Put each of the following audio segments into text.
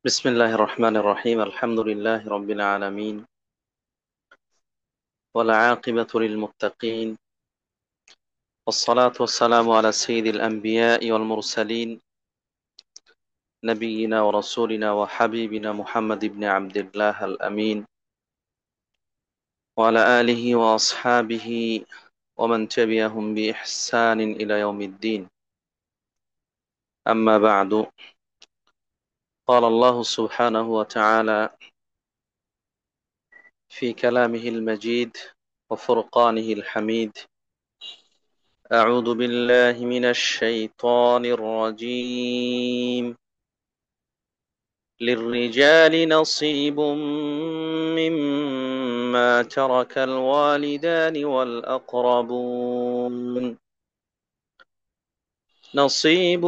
بسم الله الرحمن الرحيم الحمد لله رب العالمين والعاقبة للمتقين والصلاة والسلام على سيد الأنبياء والمرسلين نبينا ورسولنا وحبيبنا محمد بن عبد الله الأمين وعلى آله وأصحابه ومن تبعهم بإحسان إلى يوم الدين أما بعد قال الله سبحانه وتعالى في كلامه المجيد وفرقانه الحميد أعوذ بالله من الشيطان الرجيم للرجال نصيب مما ترك الوالدان والأقربون نصيب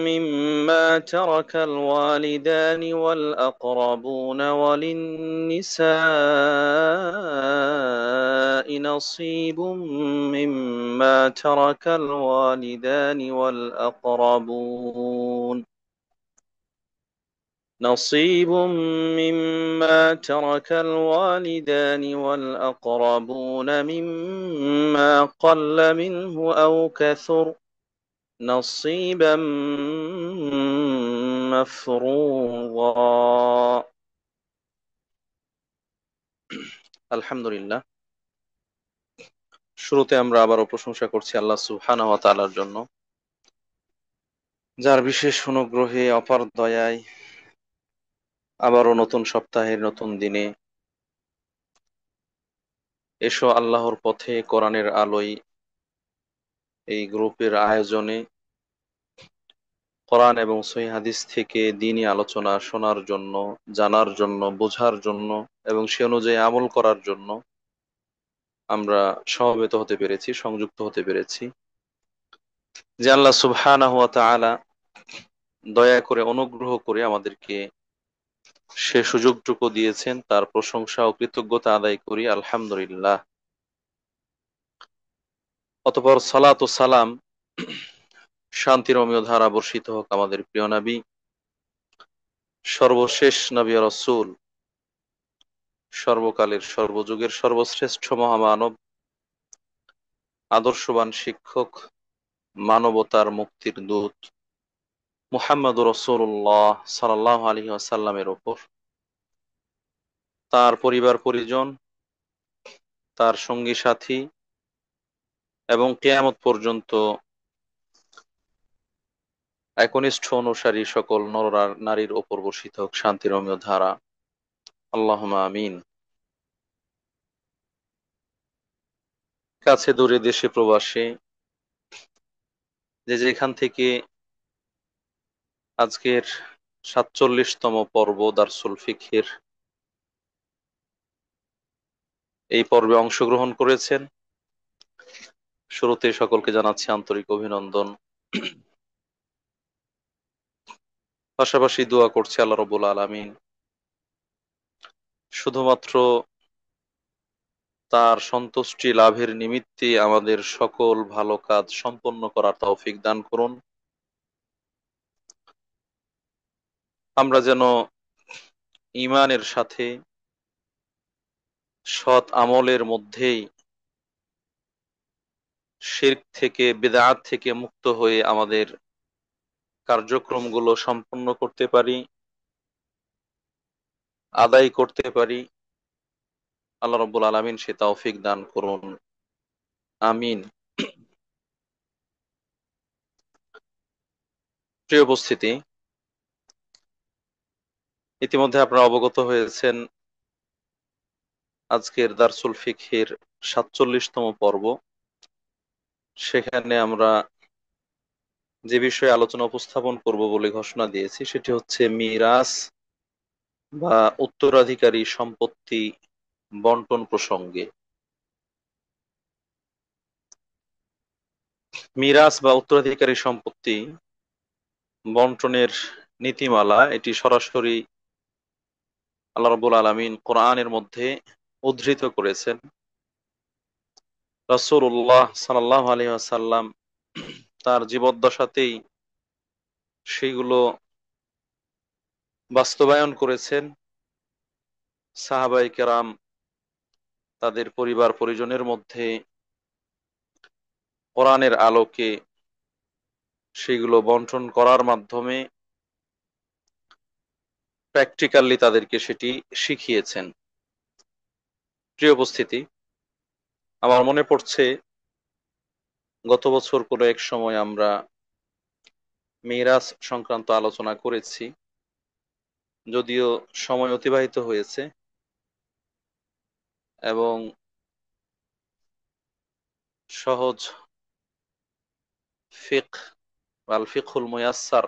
مما ترك الوالدان والأقربون وللنساء نصيب مما ترك الوالدان والأقربون نصيب مما ترك الوالدان والأقربون مما قل منه أو كثر نصيبا مفروضا আলহামদুলিল্লাহ। শুরুতে আমরা আবারও প্রশংসা করছি আল্লাহ সুবহানাহু ওয়া তাআলার জন্য, যার বিশেষ অনুগ্রহে অপার দয়ায় আবারও নতুন সপ্তাহের নতুন দিনে এসো আল্লাহর পথে কোরআনের আলোয় এই গ্রুপের আয়োজনে কোরআন এবং সহিহ হাদিস থেকে দ্বীনি আলোচনা শোনার জন্য, জানার জন্য, বোঝার জন্য এবং সে অনুযায়ী আমল করার জন্য আমরা সমবেত হতে পেরেছি, সংযুক্ত হতে পেরেছি। যে আল্লাহ সুবহানাহু ওয়া তাআলা দয়া করে অনুগ্রহ করে আমাদেরকে সে সুযোগটুকু দিয়েছেন, তার প্রশংসা ও কৃতজ্ঞতা আদায় করি আলহামদুলিল্লাহ। অতঃপর সালাত ও সালাম, শান্তির অমিয় ধারা বর্ষিত হোক আমাদের প্রিয় নবী, সর্বশেষ নবী ও রাসূল, সর্বকালের সর্বযুগের সর্বশ্রেষ্ঠ মহামানব, আদর্শবান শিক্ষক, মানবতার মুক্তির দূত মুহাম্মদুর রাসূলুল্লাহ সাল্লাল্লাহু আলাইহি ওয়াসাল্লামের উপর, তার পরিবার পরিজন, তার সঙ্গী সাথী এবং কিয়ামত পর্যন্ত একনিষ্ঠ অনুসারী সকল নর নারীর উপর বর্ষিত হোক শান্তির অমিয় ধারা, আল্লাহুম্মা আমিন। কাছে দূরে দেশে প্রবাসে যে যেখান থেকে আজকের ৪৭তম পর্ব দারসুল ফিকহের এই পর্বে অংশগ্রহণ করেছেন, শুরুতে সকলকে জানাচ্ছি আন্তরিক অভিনন্দন। পাশাপাশি দোয়া করছি আল্লাহ রাব্বুল আলামিন শুধুমাত্র তার সন্তুষ্টি লাভের নিমিত্তে আমাদের সকল ভালো কাজ সম্পন্ন করার তৌফিক দান করুন। আমরা যেন ঈমানের সাথে সৎ আমলের মধ্যেই শিরক থেকে, বিদআত থেকে মুক্ত হয়ে আমাদের কার্যক্রমগুলো সম্পন্ন করতে পারি, আদায় করতে পারি। আল্লাহ রাব্বুল আলামিন সে তৌফিক দান করুন, আমিন। প্রিয় উপস্থিতি, ইতিমধ্যে আপনারা অবগত হয়েছেন আজকের দারসুল ফিকহের ৪৭তম পর্ব। সেখানে আমরা যে বিষয়ে আলোচনা উপস্থাপন করব বলে ঘোষণা দিয়েছি সেটি হচ্ছে মিরাস বা উত্তরাধিকারী সম্পত্তি বন্টন প্রসঙ্গে। মিরাস বা উত্তরাধিকারী সম্পত্তি বন্টনের নীতিমালা, এটি সরাসরি আল্লাহ রাব্বুল আলামিন কোরআনের মধ্যে উদ্ধৃত করেছেন। রাসূলুল্লাহ সাল্লাল্লাহু আলাইহি ওয়াসাল্লাম তার জীবদ্দশাতেই সেগুলো বাস্তবায়ন করেছেন সাহাবায়ে কেরাম তাদের পরিবার পরিজনের মধ্যে কোরআনের আলোকে সেগুলো বন্টন করার মাধ্যমে প্র্যাকটিক্যালি তাদেরকে সেটি শিখিয়েছেন। প্রিয় উপস্থিতি, আমার মনে পড়ছে গত বছর কোনো এক সময় আমরা মিরাজ সংক্রান্ত আলোচনা করেছি, যদিও সময় অতিবাহিত হয়েছে এবং সহজ ফিকহ আল ফিকহুল মুয়াসসার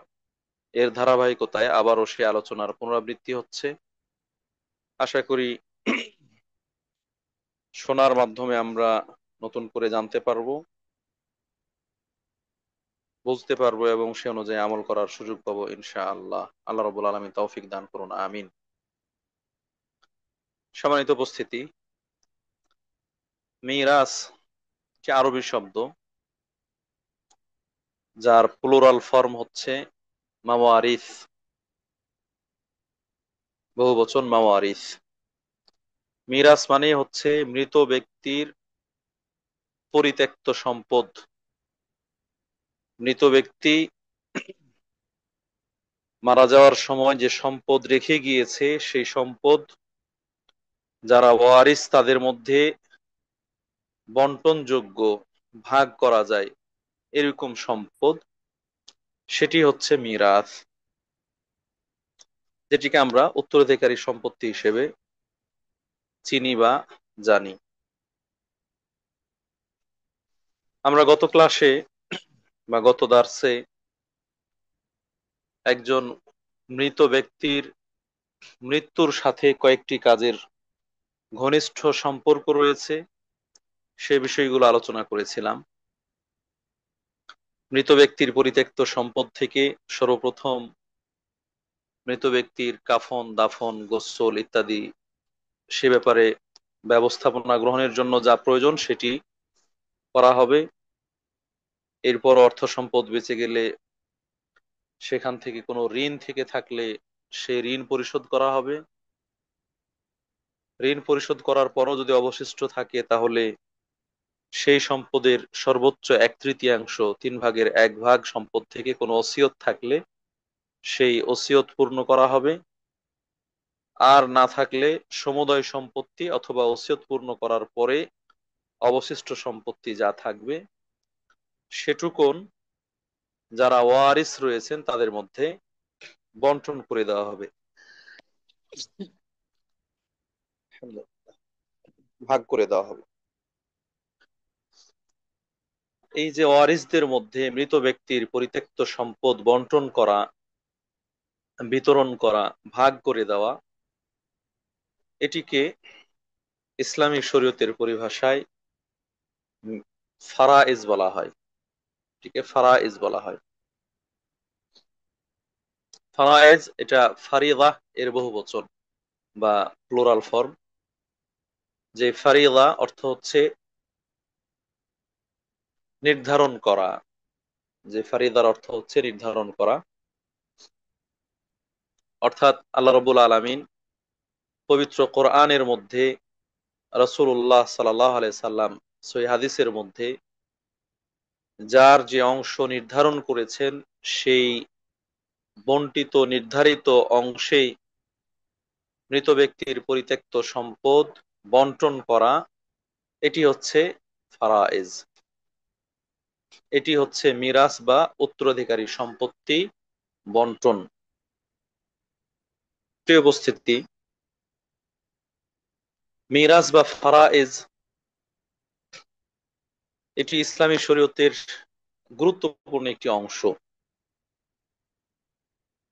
এর ধারাবাহিকতায় আবারও সে আলোচনার পুনরাবৃত্তি হচ্ছে। আশা করি শোনার মাধ্যমে আমরা নতুন করে জানতে পারবো, বুঝতে পারবো এবং সে অনুযায়ী আমল করার সুযোগ পাবো ইনশাআল্লাহ। আল্লাহ রাব্বুল আলামিন তৌফিক দান করুন, আমিন। সম্মানিত উপস্থিতি, মিরাস কি আরবি শব্দ যার প্লুরাল ফর্ম হচ্ছে মাওয়ারিস, বহুবচন মাওয়ারিস। মিরাস মানে হচ্ছে মৃত ব্যক্তির পরিত্যক্ত সম্পদ। মৃত ব্যক্তি মারা যাওয়ার সময় যে সম্পদ রেখে গিয়েছে, সেই সম্পদ যারা ওয়ারিস তাদের মধ্যে বন্টনযোগ্য, ভাগ করা যায় এরকম সম্পদ, সেটি হচ্ছে মিরাস, যেটিকে আমরা উত্তরাধিকারী সম্পত্তি হিসেবে চিনি বা জানি। আমরা গত ক্লাসে বা গত দার্সে একজন মৃত ব্যক্তির মৃত্যুর সাথে কয়েকটি কাজের ঘনিষ্ঠ সম্পর্ক রয়েছে, সে বিষয়গুলো আলোচনা করেছিলাম। মৃত ব্যক্তির পরিত্যক্ত সম্পদ থেকে সর্বপ্রথম মৃত ব্যক্তির কাফন, দাফন, গোসল ইত্যাদি সে ব্যাপারে ব্যবস্থাপনা গ্রহণের জন্য যা প্রয়োজন সেটি করা হবে। এরপর অর্থ সম্পদ বেঁচে গেলে সেখান থেকে কোনো ঋণ থেকে থাকলে সে ঋণ পরিশোধ করা হবে। ঋণ পরিশোধ করার পরও যদি অবশিষ্ট থাকে তাহলে সেই সম্পদের সর্বোচ্চ 1/3, 3/1 সম্পদ থেকে কোনো ওসিয়ত থাকলে সেই ওসিয়ত পূর্ণ করা হবে। আর না থাকলে সমুদয় সম্পত্তি অথবা ওসিয়ত পূর্ণ করার পরে অবশিষ্ট সম্পত্তি যা থাকবে সেটুকুন যারা ওয়ারিস রয়েছেন তাদের মধ্যে বন্টন করে দেওয়া হবে, ভাগ করে দেওয়া হবে। এই যে ওয়ারিসদের মধ্যে মৃত ব্যক্তির পরিত্যক্ত সম্পদ বন্টন করা, বিতরণ করা, ভাগ করে দেওয়া, এটিকে ইসলামী শরীয়তের পরিভাষায় ফারায়েজ বলা হয়। এটিকে ফারায়েজ বলা হয়। ফারায়েজ এটা ফারিদাহ এর বহুবচন বা প্লুরাল ফর্ম। যে ফারিদা অর্থ হচ্ছে নির্ধারণ করা, যে ফারিদার অর্থ হচ্ছে নির্ধারণ করা। অর্থাৎ আল্লাহ রাব্বুল আলামিন পবিত্র কোরআনের মধ্যে, রাসূলুল্লাহ সাল্লাল্লাহু আলাইহি সাল্লাম সহিহ হাদিসের মধ্যে যার যে অংশ নির্ধারণ করেছেন সেই বন্টিত নির্ধারিত অংশেই মৃত ব্যক্তির পরিত্যক্ত সম্পদ বন্টন করা, এটি হচ্ছে ফারায়েজ। এটি হচ্ছে মিরাস বা উত্তরাধিকারী সম্পত্তি বন্টন। প্রিয় উপস্থিতি, মিরাস বা ফারায়েজ এটি ইসলামী শরীয়তের গুরুত্বপূর্ণ একটি অংশ।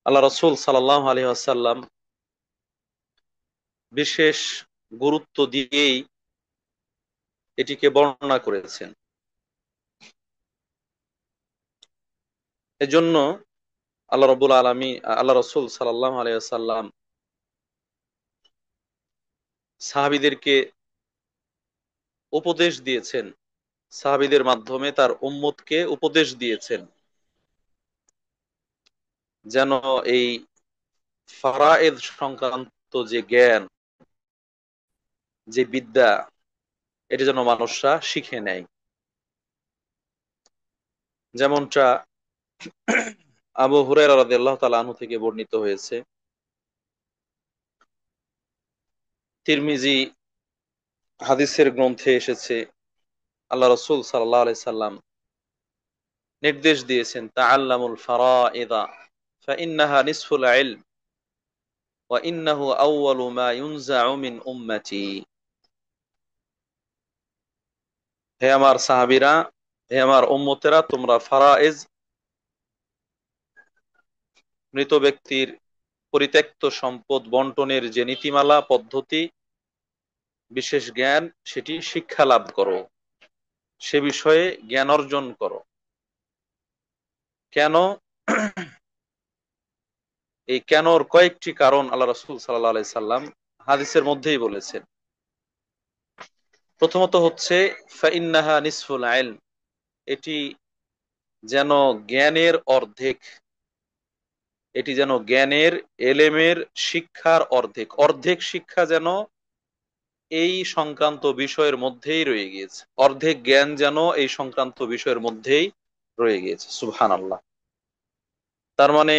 আল্লাহ রাসূল সাল্লাল্লাহু আলাইহি ওয়াসাল্লাম বিশেষ গুরুত্ব দিয়েই এটিকে বর্ণনা করেছেন। এজন্য আল্লাহ রাসূল সাল্লাল্লাহু আলাইহি ওয়াসাল্লাম সাহাবীদেরকে উপদেশ দিয়েছেন, সাহাবীদের মাধ্যমে তার উম্মতকে উপদেশ দিয়েছেন যেন এই ফারায়েদ সংক্রান্ত যে জ্ঞান, যে বিদ্যা, এটা যেন মানুষরা শিখে নেয়। যেমনটা আবু হুরায়রা রাদিয়াল্লাহু তাআলা আনহু থেকে বর্ণিত হয়েছে, তিরমিজি হাদিসের গ্রন্থে এসেছে, আল্লাহ রাসূল সাল্লাল্লাহু আলাইহি সাল্লাম নির্দেশ দিয়েছেন, তাআল্লামুল ফারাইদা ফাইন্নাহা নিসফুল ইলম ওয়া ইন্নাহু আউয়ালু মা ইউনজাউ মিন উম্মতি। হে আমার সাহাবীরা, হে আমার উম্মতেরা, তোমরা ফারায়েজ, মৃত ব্যক্তির পরিত্যক্ত সম্পদ বন্টনের যে নীতিমালা পদ্ধতি, বিশেষ জ্ঞান, সেটি শিক্ষা লাভ করো, সে বিষয়ে জ্ঞান অর্জন করো। কেন? এই কেনর কয়েকটি কারণ আল্লাহ রাসূল সাল্লাল্লাহু আলাইহি সাল্লাম হাদিসের মধ্যেই বলেছেন। প্রথমত হচ্ছে ফাইন্নাহা নিসফুল ইলম, এটি যেন জ্ঞানের অর্ধেক, এটি যেন জ্ঞানের, এলেমের শিক্ষার অর্ধেক, অর্ধেক শিক্ষা যেন এই সংক্রান্ত বিষয়ের মধ্যেই রয়ে গিয়েছে, অর্ধেক জ্ঞান যেন এই সংক্রান্ত বিষয়ের মধ্যেই রয়ে গিয়েছে। সুবহানাল্লাহ। তার মানে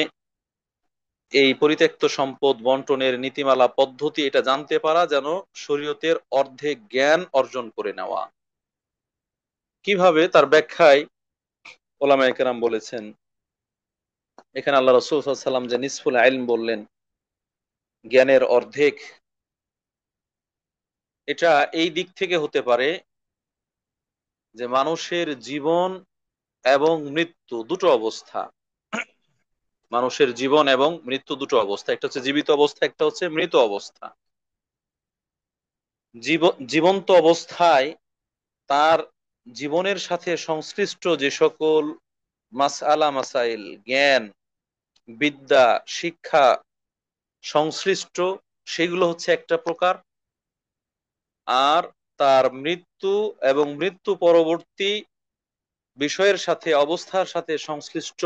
এই পরিত্যক্ত সম্পদ বন্টনের নীতিমালা পদ্ধতি এটা জানতে পারা যেন শরীয়তের অর্ধেক জ্ঞান অর্জন করে নেওয়া। কিভাবে? তার ব্যাখ্যায় ওলামায়ে কেরাম বলেছেন, এখানে আল্লাহ রাসূল সাল্লাল্লাহু আলাইহি সাল্লাম যে নিসফুল ইলম বললেন, জ্ঞানের অর্ধেক, এটা এই দিক থেকে হতে পারে যে মানুষের জীবন এবং মৃত্যু দুটো অবস্থা, মানুষের জীবন এবং মৃত্যু দুটো অবস্থা, একটা হচ্ছে জীবিত অবস্থা, একটা হচ্ছে মৃত অবস্থা। জীবন্ত অবস্থায় তার জীবনের সাথে সংশ্লিষ্ট যে সকল মাসআলা মাসাইল, জ্ঞান, বিদ্যা, শিক্ষা সংশ্লিষ্ট, সেগুলো হচ্ছে একটা প্রকার। আর তার মৃত্যু এবং মৃত্যু পরবর্তী বিষয়ের সাথে, অবস্থার সাথে সংশ্লিষ্ট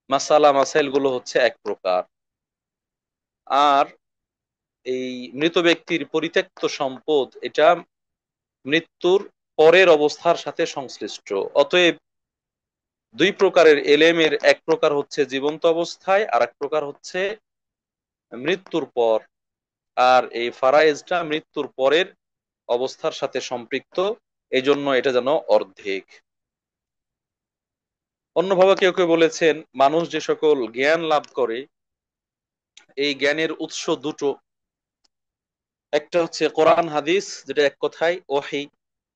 মাসালা মাসাইল গুলো হচ্ছে এক প্রকার। আর এই মৃত ব্যক্তির পরিত্যক্ত সম্পদ, এটা মৃত্যুর পরের অবস্থার সাথে সংশ্লিষ্ট। অতএব দুই প্রকারের এলেমের, এক প্রকার হচ্ছে জীবন্ত অবস্থায়, আর এক প্রকার হচ্ছে মৃত্যুর পর। আর এই ফারায়েজটা মৃত্যুর পরের অবস্থার সাথে সম্পৃক্ত, এই জন্য এটা যেন অর্ধেক। অন্যভাবে কেউ কেউ বলেছেন, মানুষ যে সকল জ্ঞান লাভ করে, এই জ্ঞানের উৎস দুটো। একটা হচ্ছে কোরআন হাদিস, যেটা এক কথায় ওহী,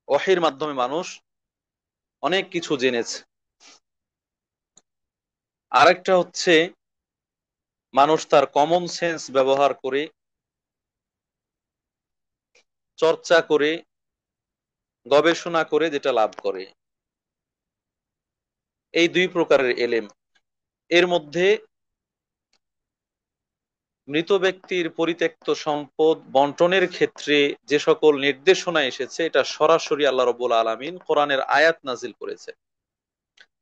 ওহীর মাধ্যমে মানুষ অনেক কিছু জেনেছে। আরেকটা হচ্ছে মানুষ তার কমন সেন্স ব্যবহার করে, চর্চা করে, গবেষণা করে যেটা লাভ করে। এই দুই প্রকারের এলেম। এর মধ্যে মৃত ব্যক্তির পরিত্যক্ত সম্পদ বন্টনের ক্ষেত্রে যে সকল নির্দেশনা এসেছে, এটা সরাসরি আল্লাহ রাব্বুল আলামিন কোরআনের আয়াত নাজিল করেছে।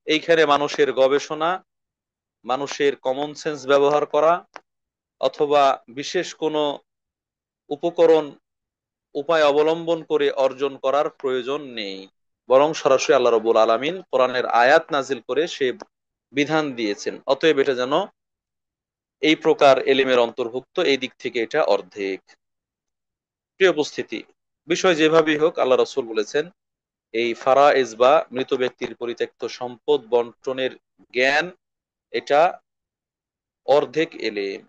এইখানে মানুষের গবেষণা, মানুষের কমন সেন্স ব্যবহার করা, অথবা বিশেষ কোনো উপকরণ, উপায় অবলম্বন করে অর্জন করার প্রয়োজন নেই। বরং সরাসরি আল্লাহ রাব্বুল আলামিন কোরআনের আয়াত নাজিল করে সে বিধান দিয়েছেন। অতএব এটা যেন এই প্রকার এলিমের অন্তর্ভুক্ত, এই দিক থেকে এটা অর্ধেক। প্রিয় উপস্থিতি, বিষয় যেভাবেই হোক, আল্লাহ রাসূল বলেছেন এই ফারাইজ বা মৃত ব্যক্তির পরিত্যক্ত সম্পদ বন্টনের জ্ঞান, এটা অর্ধেক এলেম।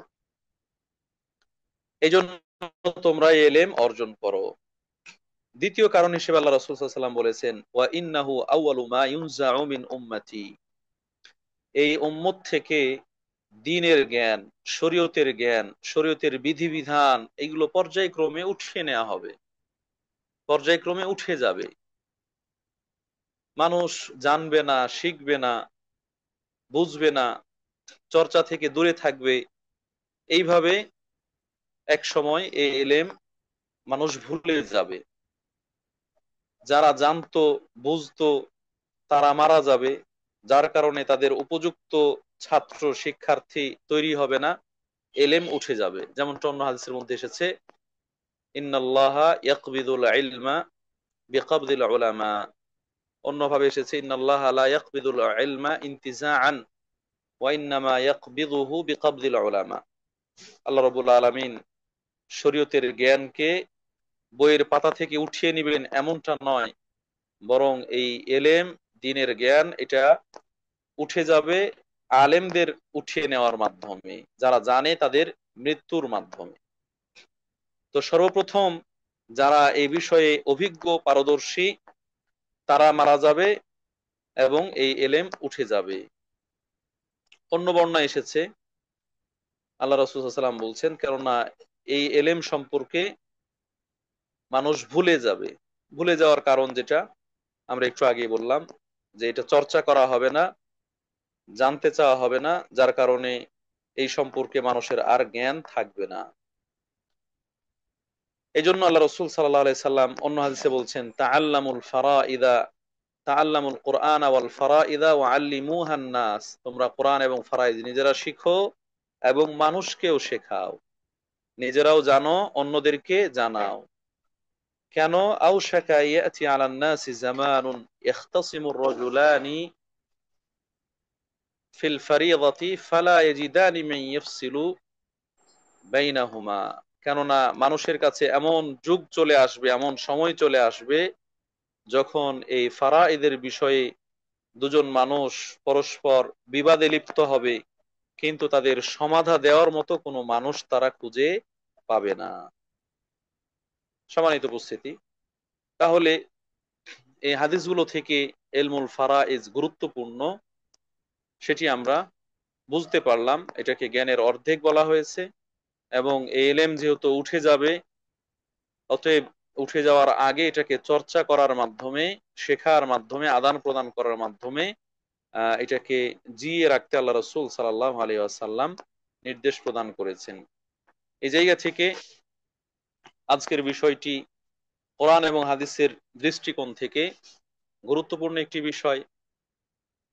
এই জন্য তোমরা এই এলেম অর্জন করো। দ্বিতীয় কারণ হিসেবে আল্লাহ রাসূল সাল্লাল্লাহু আলাইহি ওয়াসাল্লাম বলেছেন, ওয়া ইন্নাহু আউয়ালু মা ইউনজাউ মিন উম্মতি, এই উম্মত থেকে দ্বীনের জ্ঞান, শরীয়তের জ্ঞান, শরীয়তের বিধিবিধান, এগুলো পর্যায়ক্রমে উঠিয়ে নেওয়া হবে, পর্যায়ক্রমে উঠে যাবে। মানুষ জানবে না, শিখবে না, বুঝবে না, চর্চা থেকে দূরে থাকবে। এইভাবে এক সময় এই এলেম মানুষ ভুলে যাবে। যারা জানতো, বুঝতো, তারা মারা যাবে, যার কারণে তাদের উপযুক্ত ছাত্র শিক্ষার্থী তৈরি হবে না। এলেম উঠে যাবে। যেমন অন্য হাদিসের মধ্যে এসেছে, ইন্নাল্লাহা ইয়াকবিদুল ইলমা বিকাবদিল উলামা। অন্যভাবে এসেছে, ইন্নাল্লাহা লা ইয়াকবিদুল ইলমা ইনতিজাআন ওয়া ইন্নামা ইয়াকবিদুহু বিকাবদিল উলামা। আল্লাহ রাব্বুল আলামিন শরীয়তের জ্ঞানকে বইয়ের পাতা থেকে উঠিয়ে নেবেন এমনটা নয়, বরং এই এলেম, দ্বীনের জ্ঞান, এটা উঠে যাবে আলেমদের উঠিয়ে নেওয়ার মাধ্যমে, যারা জানে তাদের মৃত্যুর মাধ্যমে। তো সর্বপ্রথম যারা এই বিষয়ে অভিজ্ঞ পারদর্শী তারা মারা যাবে এবং এই এলেম উঠে যাবে। অন্য বর্ণনা এসেছে, আল্লাহ রাসূল সাল্লাল্লাহু আলাইহি ওয়াসাল্লাম বলছেন, কেননা এই এলেম সম্পর্কে মানুষ ভুলে যাবে। ভুলে যাওয়ার কারণ যেটা আমরা একটু আগে বললাম, যে এটা চর্চা করা হবে না, জানতে চাওয়া হবে না, যার কারণে এই সম্পর্কে মানুষের আর জ্ঞান থাকবে না। এই জন্য আল্লাহ রসুল সাল্লাল্লাহু আলাইহি সাল্লাম অন্য হাদিসে বলছেন, তাআল্লামুল ফারাইদা, তাআল্লামুল কুরআন ওয়াল ফারাইদা ওয়া আল্লিমুহান নাস। তোমরা কোরআন এবং ফারাইদ নিজেরা শিখো এবং মানুষকেও শেখাও, নিজেরাও জানো, অন্যদেরকে জানাও। কেন? আউশাকা ইয়াতি আলান নাসি জামানুন ইখতাসিমুর রাজুলানি ফিল ফারিদাতি ফালা ইয়াজিদানি মান ইয়াফসিলু বাইনাহুমা। কেননা মানুষের কাছে এমন যুগ চলে আসবে, এমন সময় চলে আসবে, যখন এই ফারাইদের বিষয়ে দুজন মানুষ পরস্পর বিবাদে লিপ্ত হবে, কিন্তু তাদের সমাধা দেওয়ার মতো কোনো মানুষ তারা খুঁজে পাবে না। সম্মানিত উপস্থিতি, তাহলে এই হাদিসগুলো থেকে ইলমুল ফারাইজ গুরুত্বপূর্ণ সেটি আমরা বুঝতে পারলাম। এটাকে জ্ঞানের অর্ধেক বলা হয়েছে, এবং এই ইলম যেহেতু উঠে যাবে, অতএব উঠে যাওয়ার আগে এটাকে চর্চা করার মাধ্যমে, শেখার মাধ্যমে, আদান প্রদান করার মাধ্যমে এটাকে জিয়ে রাখতে আল্লাহ রাসূল সাল্লাল্লাহু আলাইহি ওয়াসাল্লাম নির্দেশ প্রদান করেছেন। এই জায়গা থেকে আজকের বিষয়টি কোরআন এবং হাদিসের দৃষ্টিকোণ থেকে গুরুত্বপূর্ণ একটি বিষয়,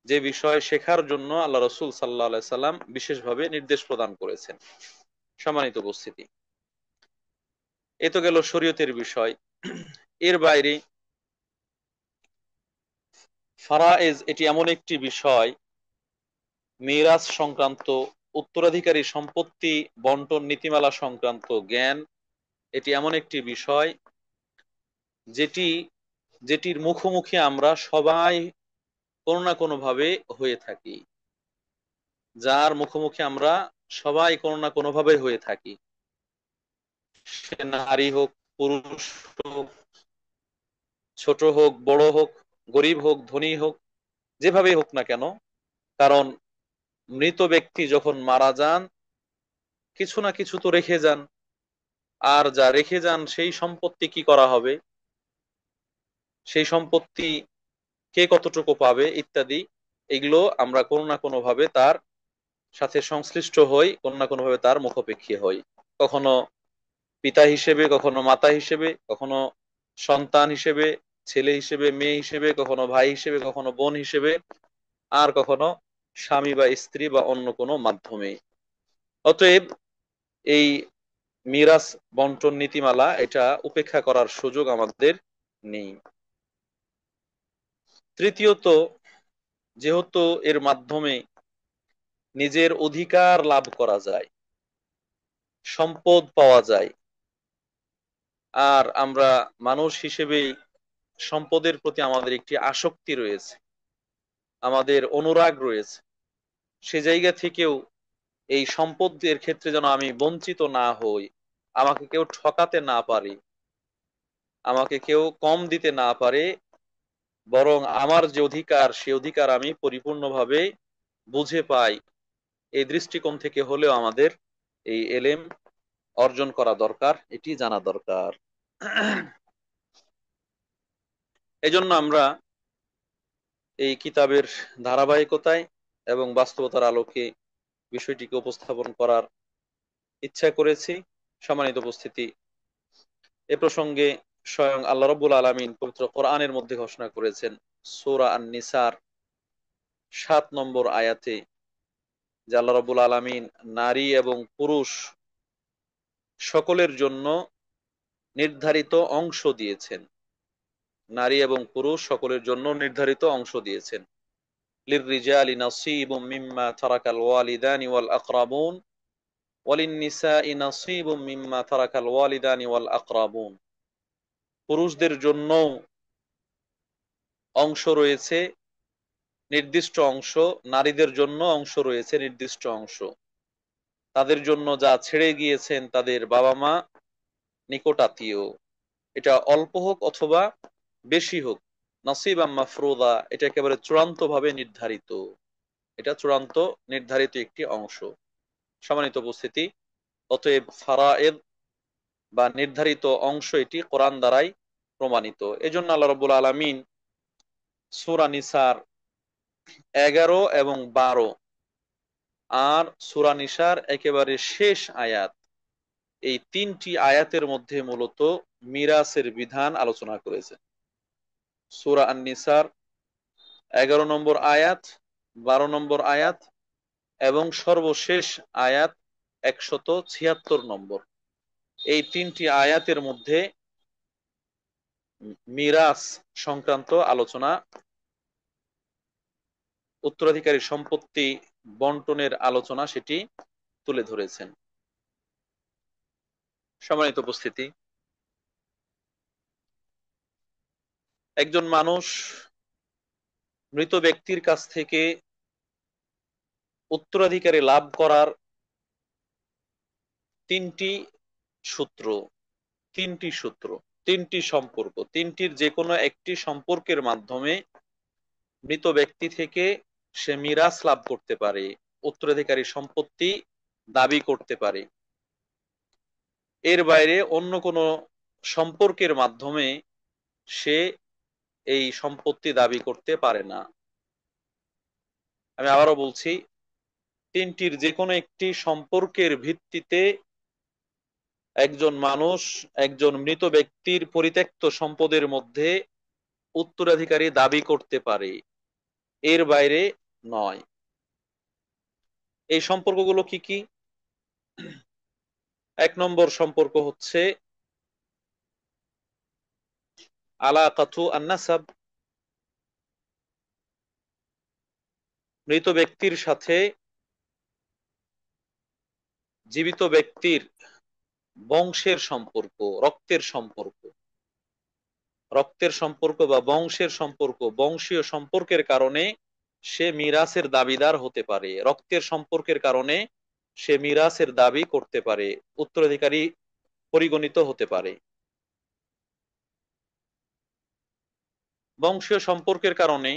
যে বিষয় শেখার জন্য আল্লাহ রাসূল সাল্লাল্লাহু আলাইহি সাল্লাম বিশেষভাবে নির্দেশ প্রদান করেছেন। সম্মানিত উপস্থিতি, এ তো গেল শরীয়তের বিষয়। এর বাইরে ফারায়েজ এটি এমন একটি বিষয়, মিরাস সংক্রান্ত, উত্তরাধিকারী সম্পত্তি বন্টন নীতিমালা সংক্রান্ত জ্ঞান, এটি এমন একটি বিষয় যেটির মুখোমুখি আমরা সবাই কোনো না কোনো ভাবে হয়ে থাকি, যার মুখোমুখি আমরা সবাই কোনো না কোনো ভাবে হয়ে থাকি। সে নারী হোক, পুরুষ হোক, ছোট হোক, বড় হোক, গরিব হোক, ধনী হোক, যেভাবে হোক না কেন। কারণ মৃত ব্যক্তি যখন মারা যান, কিছু না কিছু তো রেখে যান, আর যা রেখে যান সেই সম্পত্তি কি করা হবে, সেই সম্পত্তি কে কতটুকু পাবে ইত্যাদি, এগুলো আমরা কোনো না কোনো ভাবে তার সাথে সংশ্লিষ্ট হই, কোনো না কোনো ভাবে তার মুখাপেক্ষী হই। কখনো পিতা হিসেবে, কখনো মাতা হিসেবে, কখনো সন্তান হিসেবে, ছেলে হিসেবে, মেয়ে হিসেবে, কখনো ভাই হিসেবে, কখনো বোন হিসেবে, আর কখনো স্বামী বা স্ত্রী বা অন্য কোনো মাধ্যমে। অতএব এই মিরাস বন্টন নীতিমালা এটা উপেক্ষা করার সুযোগ আমাদের নেই। তৃতীয়ত, যেহেতু এর মাধ্যমে নিজের অধিকার লাভ করা যায়, সম্পদ পাওয়া যায়, আর আমরা মানুষ হিসেবে সম্পদের প্রতি আমাদের একটি আসক্তি রয়েছে, আমাদের অনুরাগ রয়েছে, সে জায়গা থেকেও এই সম্পদের ক্ষেত্রে যেন আমি বঞ্চিত না হই, আমাকে কেউ ঠকাতে না পারে, আমাকে কেউ কম দিতে না পারে, বরং আমার যে অধিকার সে অধিকার আমি পরিপূর্ণভাবে বুঝে পাই, এই দৃষ্টিকোণ থেকে হলেও আমাদের এই এলেম অর্জন করা দরকার, এটি জানা দরকার। এজন্য আমরা এই কিতাবের ধারাবাহিকতায় এবং বাস্তবতার আলোকে বিষয়টিকে উপস্থাপন করার ইচ্ছা করেছি। সম্মানিত উপস্থিতি, এ প্রসঙ্গে স্বয়ং আল্লাহ রাব্বুল আলামিন পবিত্র কোরআনের মধ্যে ঘোষণা করেছেন, সূরা আন-নিসার 7 নম্বর আয়াতে, যে আল্লাহ রাব্বুল আলামিন নারী এবং পুরুষ সকলের জন্য নির্ধারিত অংশ দিয়েছেন। নারী এবং পুরুষ সকলের জন্য নির্ধারিত অংশ দিয়েছেন। লিররিজালি নাসীবুম মিম্মা তারাকাল ওয়ালিদানি ওয়াল আকরাবুন ওয়ালিন্নিসাই নাসীবুম মিম্মা তারাকাল ওয়ালিদানি ওয়াল আকরাবুন। পুরুষদের জন্য অংশ রয়েছে নির্দিষ্ট অংশ, নারীদের জন্য অংশ রয়েছে নির্দিষ্ট অংশ। তাদের জন্য যা ছেড়ে গিয়েছেন তাদের বাবা মা, নিকট আত্মীয়, এটা অল্প হোক অথবা বেশি হোক, নসিবাম মাফরুদা, এটা একেবারে চূড়ান্ত ভাবে নির্ধারিত। এটা চূড়ান্ত নির্ধারিত একটি অংশ। সম্মানিত উপস্থিতি, অতএব ফারায়েদ বা নির্ধারিত অংশ এটি কোরআন দ্বারাই প্রমাণিত। এজন্য আল্লাহ রাব্বুল আলামিন সূরা নিসার 11 এবং 12 আর সূরা নিসার একেবারে শেষ আয়াত, এই তিনটি আয়াতের মধ্যে মূলত মিরাসের বিধান আলোচনা করেছেন। সূরা আন-নিসার 11 নম্বর আয়াত, 12 নম্বর আয়াত এবং সর্বশেষ আয়াত 176 নম্বর, এই তিনটি আয়াতের মধ্যে মিরাস সংক্রান্ত আলোচনা, উত্তরাধিকারী সম্পত্তি বন্টনের আলোচনা সেটি তুলে ধরেছেন। সম্মানিত উপস্থিতি, একজন মানুষ মৃত ব্যক্তির কাছ থেকে উত্তরাধিকারী লাভ করার তিনটি সূত্র, তিনটি সূত্র, তিনটি সম্পর্ক, তিনটির যে কোনো একটি সম্পর্কের মাধ্যমে মৃত ব্যক্তি থেকে সে মিরাস লাভ করতে পারে, উত্তরাধিকারী সম্পত্তি দাবি করতে পারে। এর বাইরে অন্য কোনো সম্পর্কের মাধ্যমে সে এই সম্পত্তি দাবি করতে পারে না। আমি আবারও বলছি, তিনটির যে কোনো একটি সম্পর্কের ভিত্তিতে একজন মানুষ একজন মৃত ব্যক্তির পরিত্যক্ত সম্পদের মধ্যে উত্তরাধিকারী দাবি করতে পারে, এর বাইরে নয়। এই সম্পর্কগুলো কি কি? এক নম্বর সম্পর্ক হচ্ছে আলাকাতু আন-নাসাব, মৃত ব্যক্তির সাথে জীবিত ব্যক্তির বংশের সম্পর্ক, রক্তের সম্পর্ক। রক্তের সম্পর্ক বা বংশের সম্পর্ক, বংশীয় সম্পর্কের কারণে সে মিরাসের দাবিদার হতে পারে, রক্তের সম্পর্কের কারণে সে মিরাসের দাবি করতে পারে, উত্তরাধিকারী পরিগণিত হতে পারে। বংশীয় সম্পর্কের কারণে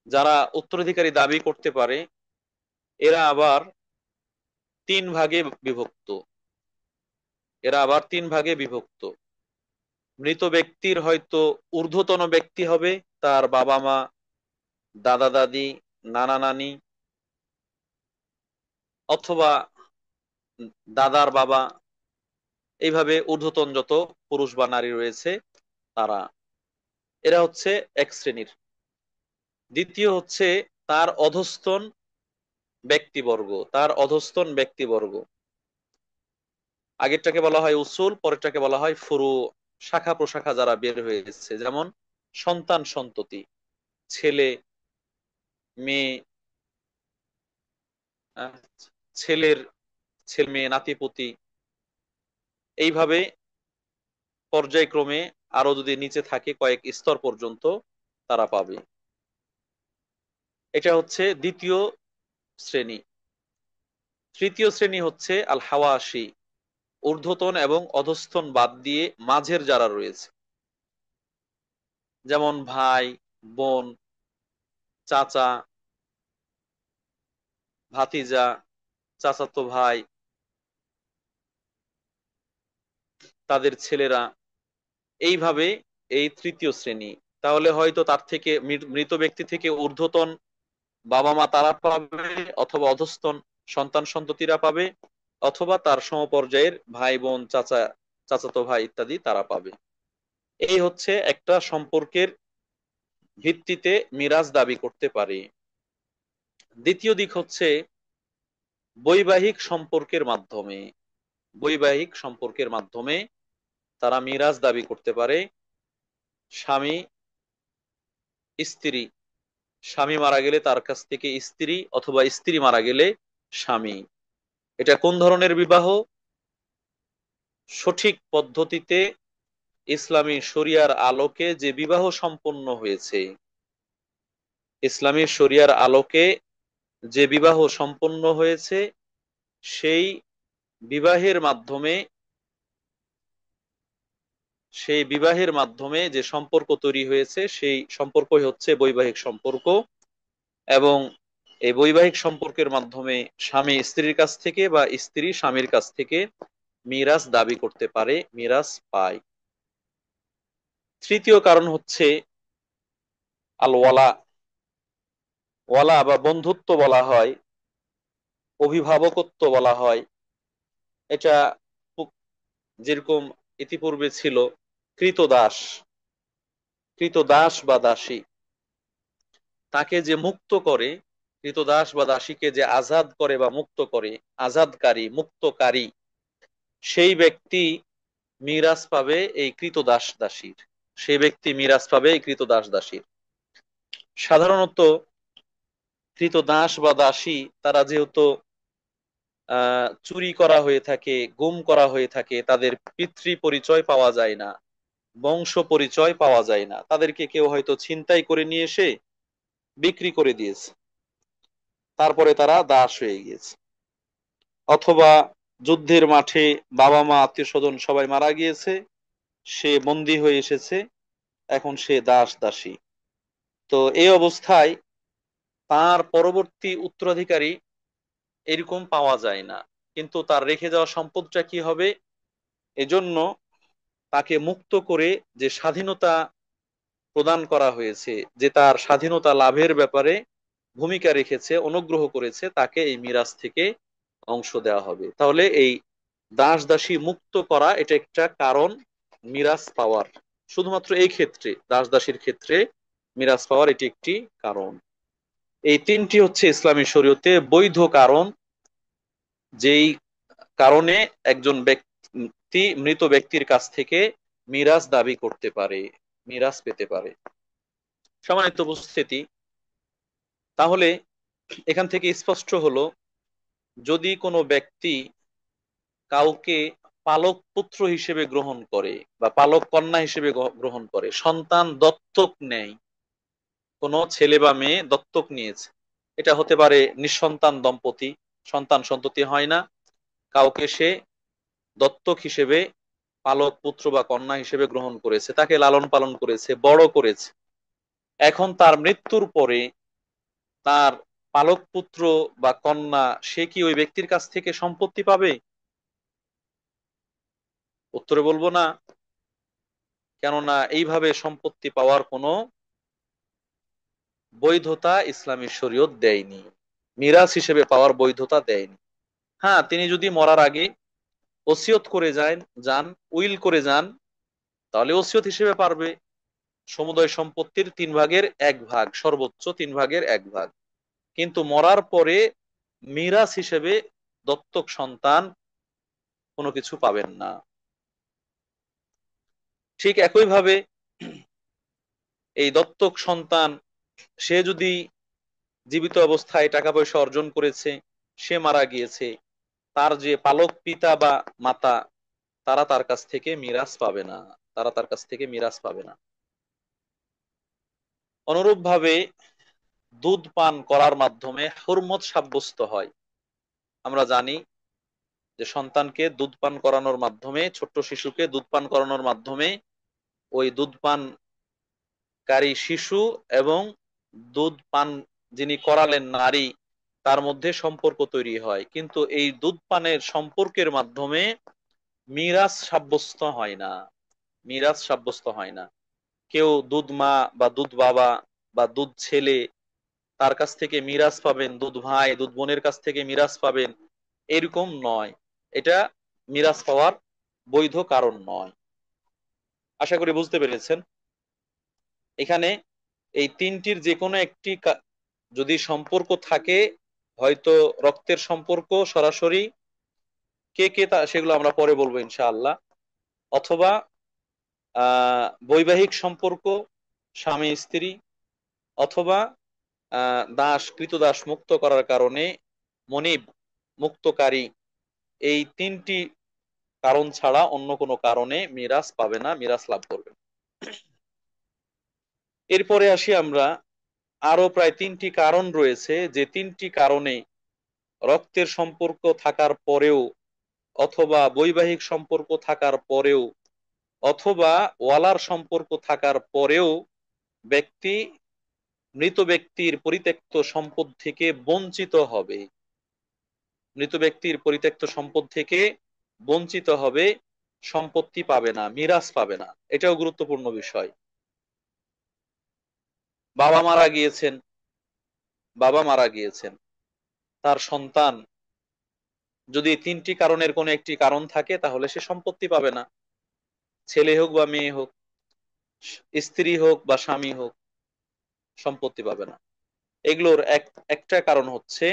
যারা উত্তরাধিকারী দাবি করতে পারে এরা আবার তিন ভাগে বিভক্ত। এরা আবার তিন ভাগে বিভক্ত। মৃত ব্যক্তির হয়তো ঊর্ধ্বতন ব্যক্তি হবে, তার বাবা মা, দাদা দাদি, নানা নানি, অথবা দাদার বাবা, এইভাবে ঊর্ধ্বতন যত পুরুষ বা নারী রয়েছে তারা, এরা হচ্ছে এক শ্রেণীর। দ্বিতীয় হচ্ছে তার অধস্তন ব্যক্তিবর্গ, তার অধস্তন ব্যক্তিবর্গ। আগেরটাকে বলা হয় উসুল, পরেরটাকে বলা হয় ফুরু, শাখা প্রশাখা যারা বের হয়েছে, যেমন সন্তান সন্ততি, ছেলে মেয়ে, ছেলের ছেলে মেয়ে, নাতিপুতি, এইভাবে পর্যায়ক্রমে আরো যদি নিচে থাকে কয়েক স্তর পর্যন্ত তারা পাবে। এটা হচ্ছে দ্বিতীয় শ্রেণী। তৃতীয় শ্রেণী হচ্ছে আল হাওয়াশি, ঊর্ধ্বতন এবং অধস্তন বাদ দিয়ে মাঝের যারা রয়েছে, যেমন ভাই, বোন, চাচা, ভাতিজা, চাচাতো ভাই, তাদের ছেলেরা, এইভাবে এই তৃতীয় শ্রেণী। তাহলে হয়তো তার থেকে মৃত ব্যক্তি থেকে ঊর্ধ্বতন বাবা মা তারা পাবে, অথবা অধস্তন সন্তান সন্ততিরা পাবে, অথবা তার সমপর্যায়ের ভাই বোন, চাচা, চাচাতো ভাই ইত্যাদি তারা পাবে। এই হচ্ছে একটা সম্পর্কের ভিত্তিতে মিরাজ দাবি করতে পারে। দ্বিতীয় দিক হচ্ছে বৈবাহিক সম্পর্কের মাধ্যমে। বৈবাহিক সম্পর্কের মাধ্যমে তারা মিরাজ দাবি করতে পারে। স্বামী স্ত্রী, স্বামী মারা গেলে তার কাছ থেকে স্ত্রী, অথবা স্ত্রী মারা গেলে স্বামী। এটা কোন ধরনের বিবাহ? সঠিক পদ্ধতিতে ইসলামী শরিয়ার আলোকে যে বিবাহ সম্পন্ন হয়েছে, ইসলামী শরিয়ার আলোকে যে বিবাহ সম্পন্ন হয়েছে, সেই বিবাহের মাধ্যমে, সেই বিবাহের মাধ্যমে যে সম্পর্ক তৈরি হয়েছে সেই সম্পর্কই হচ্ছে বৈবাহিক সম্পর্ক। এবং এই বৈবাহিক সম্পর্কের মাধ্যমে স্বামী স্ত্রীর কাছ থেকে বা স্ত্রী স্বামীর কাছ থেকে মিরাস দাবি করতে পারে, মিরাস পায়। তৃতীয় কারণ হচ্ছে আল ওয়ালা। ওয়ালা বা বন্ধুত্ব বলা হয়, অভিভাবকত্ব বলা হয়। এটা যেরকম ইতিপূর্বে ছিল কৃতদাস, কৃতদাস বা দাসী, তাকে যে মুক্ত করে, কৃতদাস বা দাসীকে যে আজাদ করে বা মুক্ত করে, আজাদকারী মুক্তকারী, সেই ব্যক্তি মিরাস পাবে এই কৃতদাস দাসীর। সেই ব্যক্তি মিরাস পাবে এই কৃতদাস দাসীর। সাধারণত কৃতদাস বা দাসী তারা যেহেতু চুরি করা হয়ে থাকে, গুম করা হয়ে থাকে, তাদের পিতৃ পরিচয় পাওয়া যায় না, বংশ পরিচয় পাওয়া যায় না, তাদেরকে কেউ হয়তো ছিনতাই করে নিয়ে এসে বিক্রি করে দিয়েছে, তারপরে তারা দাস হয়ে গিয়েছে। অথবা যুদ্ধের মাঠে বাবা মা আত্মীয় স্বজন সবাই মারা গিয়েছে, সে বন্দী হয়ে এসেছে, এখন সে দাস দাসী। তো এই অবস্থায় তার পরবর্তী উত্তরাধিকারী এরকম পাওয়া যায় না, কিন্তু তার রেখে যাওয়া সম্পদটা কি হবে? এজন্য তাকে মুক্ত করে যে স্বাধীনতা প্রদান করা হয়েছে, যে তার স্বাধীনতা লাভের ব্যাপারে ভূমিকা রেখেছে, অনুগ্রহ করেছে, তাকে এই মিরাজ থেকে অংশ দেওয়া হবে। তাহলে এই দাস দাসী মুক্ত করা এটা একটা কারণ মিরাজ পাওয়ার। শুধুমাত্র এই ক্ষেত্রে, দাস দাসীর ক্ষেত্রে মিরাজ পাওয়ার এটি একটি কারণ। এই তিনটি হচ্ছে ইসলামী শরীয়তে বৈধ কারণ, যেই কারণে একজন ব্যক্তি মৃত ব্যক্তির কাছ থেকে মিরাজ দাবি করতে পারে, মিরাজ পেতে পারে। সম্মানিত উপস্থিতি, তাহলে এখান থেকে স্পষ্ট হলো, যদি কোনো ব্যক্তি কাউকে পালক পুত্র হিসেবে গ্রহণ করে বা পালক কন্যা হিসেবে গ্রহণ করে, সন্তান দত্তক নেয়, কোনো ছেলে বা মেয়ে দত্তক নিয়েছে, এটা হতে পারে নিঃসন্তান দম্পতি, সন্তান সন্ততি হয় না, কাউকে সে দত্তক হিসেবে পালক পুত্র বা কন্যা হিসেবে গ্রহণ করেছে, তাকে লালন পালন করেছে, বড় করেছে। এখন তার মৃত্যুর পরে তার পালক পুত্র বা কন্যা সে কি ওই ব্যক্তির কাছ থেকে সম্পত্তি পাবে? উত্তরে বলবো না। কেননা এইভাবে সম্পত্তি পাওয়ার কোনো বৈধতা ইসলামী শরীয়ত দেয়নি, মিরাস হিসেবে পাওয়ার বৈধতা দেয়নি। হ্যাঁ, তিনি যদি মরার আগে ওসিয়ত করে যান, উইল করে যান, তাহলে ওসিয়ত হিসেবে পারবে সমুদয় সম্পত্তির 3/1 সর্বোচ্চ 3/1। কিন্তু মরার পরে মিরাস হিসেবে দত্তক সন্তান কোনো কিছু পাবেন না। ঠিক একইভাবে এই দত্তক সন্তান, সে যদি জীবিত অবস্থায় টাকা পয়সা অর্জন করেছে, সে মারা গিয়েছে, তার যে পালক পিতা বা মাতা, তারা তার কাছ থেকে মিরাস পাবে না, তারা তার কাছ থেকে মিরাস পাবে না। অনুরূপভাবে দুধ পান করার মাধ্যমে হুরমত সাব্যস্ত হয়। আমরা জানি যে সন্তানকে দুধ পান করানোর মাধ্যমে, ছোট্ট শিশুকে দুধ পান করানোর মাধ্যমে ওই দুধ পানকারী শিশু এবং দুধ পান যিনি করালেন নারী, তার মধ্যে সম্পর্ক তৈরি হয়। কিন্তু এই দুধ পানের সম্পর্কের মাধ্যমে মিরাস সাব্যস্ত হয় না, মিরাস সাব্যস্ত হয় না। কেউ দুধ মা বা দুধ বাবা বা দুধ ছেলে, তার কাছ থেকে মিরাস পাবেন, দুধ ভাই দুধ বোনের কাছ থেকে মিরাস পাবেন, এরকম নয়। এটা মিরাস পাওয়ার বৈধ কারণ নয়। আশা করি বুঝতে পেরেছেন। এখানে এই তিনটির যে কোনো একটি যদি সম্পর্ক থাকে, হয়তো রক্তের সম্পর্ক সরাসরি, কে কে তা সেগুলো আমরা পরে বলবো ইনশাআল্লাহ, অথবা বৈবাহিক সম্পর্ক, স্বামী স্ত্রী, অথবা দাস কৃতদাস মুক্ত করার কারণে মনিব মুক্তকারী, এই তিনটি কারণ ছাড়া অন্য কোনো কারণে মিরাস পাবে না, মিরাস লাভ করবে না। এরপরে আসি আমরা, আরো প্রায় তিনটি কারণ রয়েছে, যে তিনটি কারণে রক্তের সম্পর্ক থাকার পরেও, অথবা বৈবাহিক সম্পর্ক থাকার পরেও, অথবা ওয়ালার সম্পর্ক থাকার পরেও ব্যক্তি মৃত ব্যক্তির পরিত্যক্ত সম্পদ থেকে বঞ্চিত হবে। মৃত ব্যক্তির পরিত্যক্ত সম্পদ থেকে বঞ্চিত হবে, সম্পত্তি পাবে না, মিরাস পাবে না। এটাও গুরুত্বপূর্ণ বিষয়। বাবা মারা গিয়েছেন, বাবা মারা গিয়েছেন, তার সন্তান যদি তিনটি কারণের কোনো একটি কারণ থাকে তাহলে সে সম্পত্তি পাবে না। ছেলে হোক বা মেয়ে হোক, স্ত্রী হোক বা স্বামী হোক, সম্পত্তি পাবে না। এগুলোর একটা কারণ হচ্ছে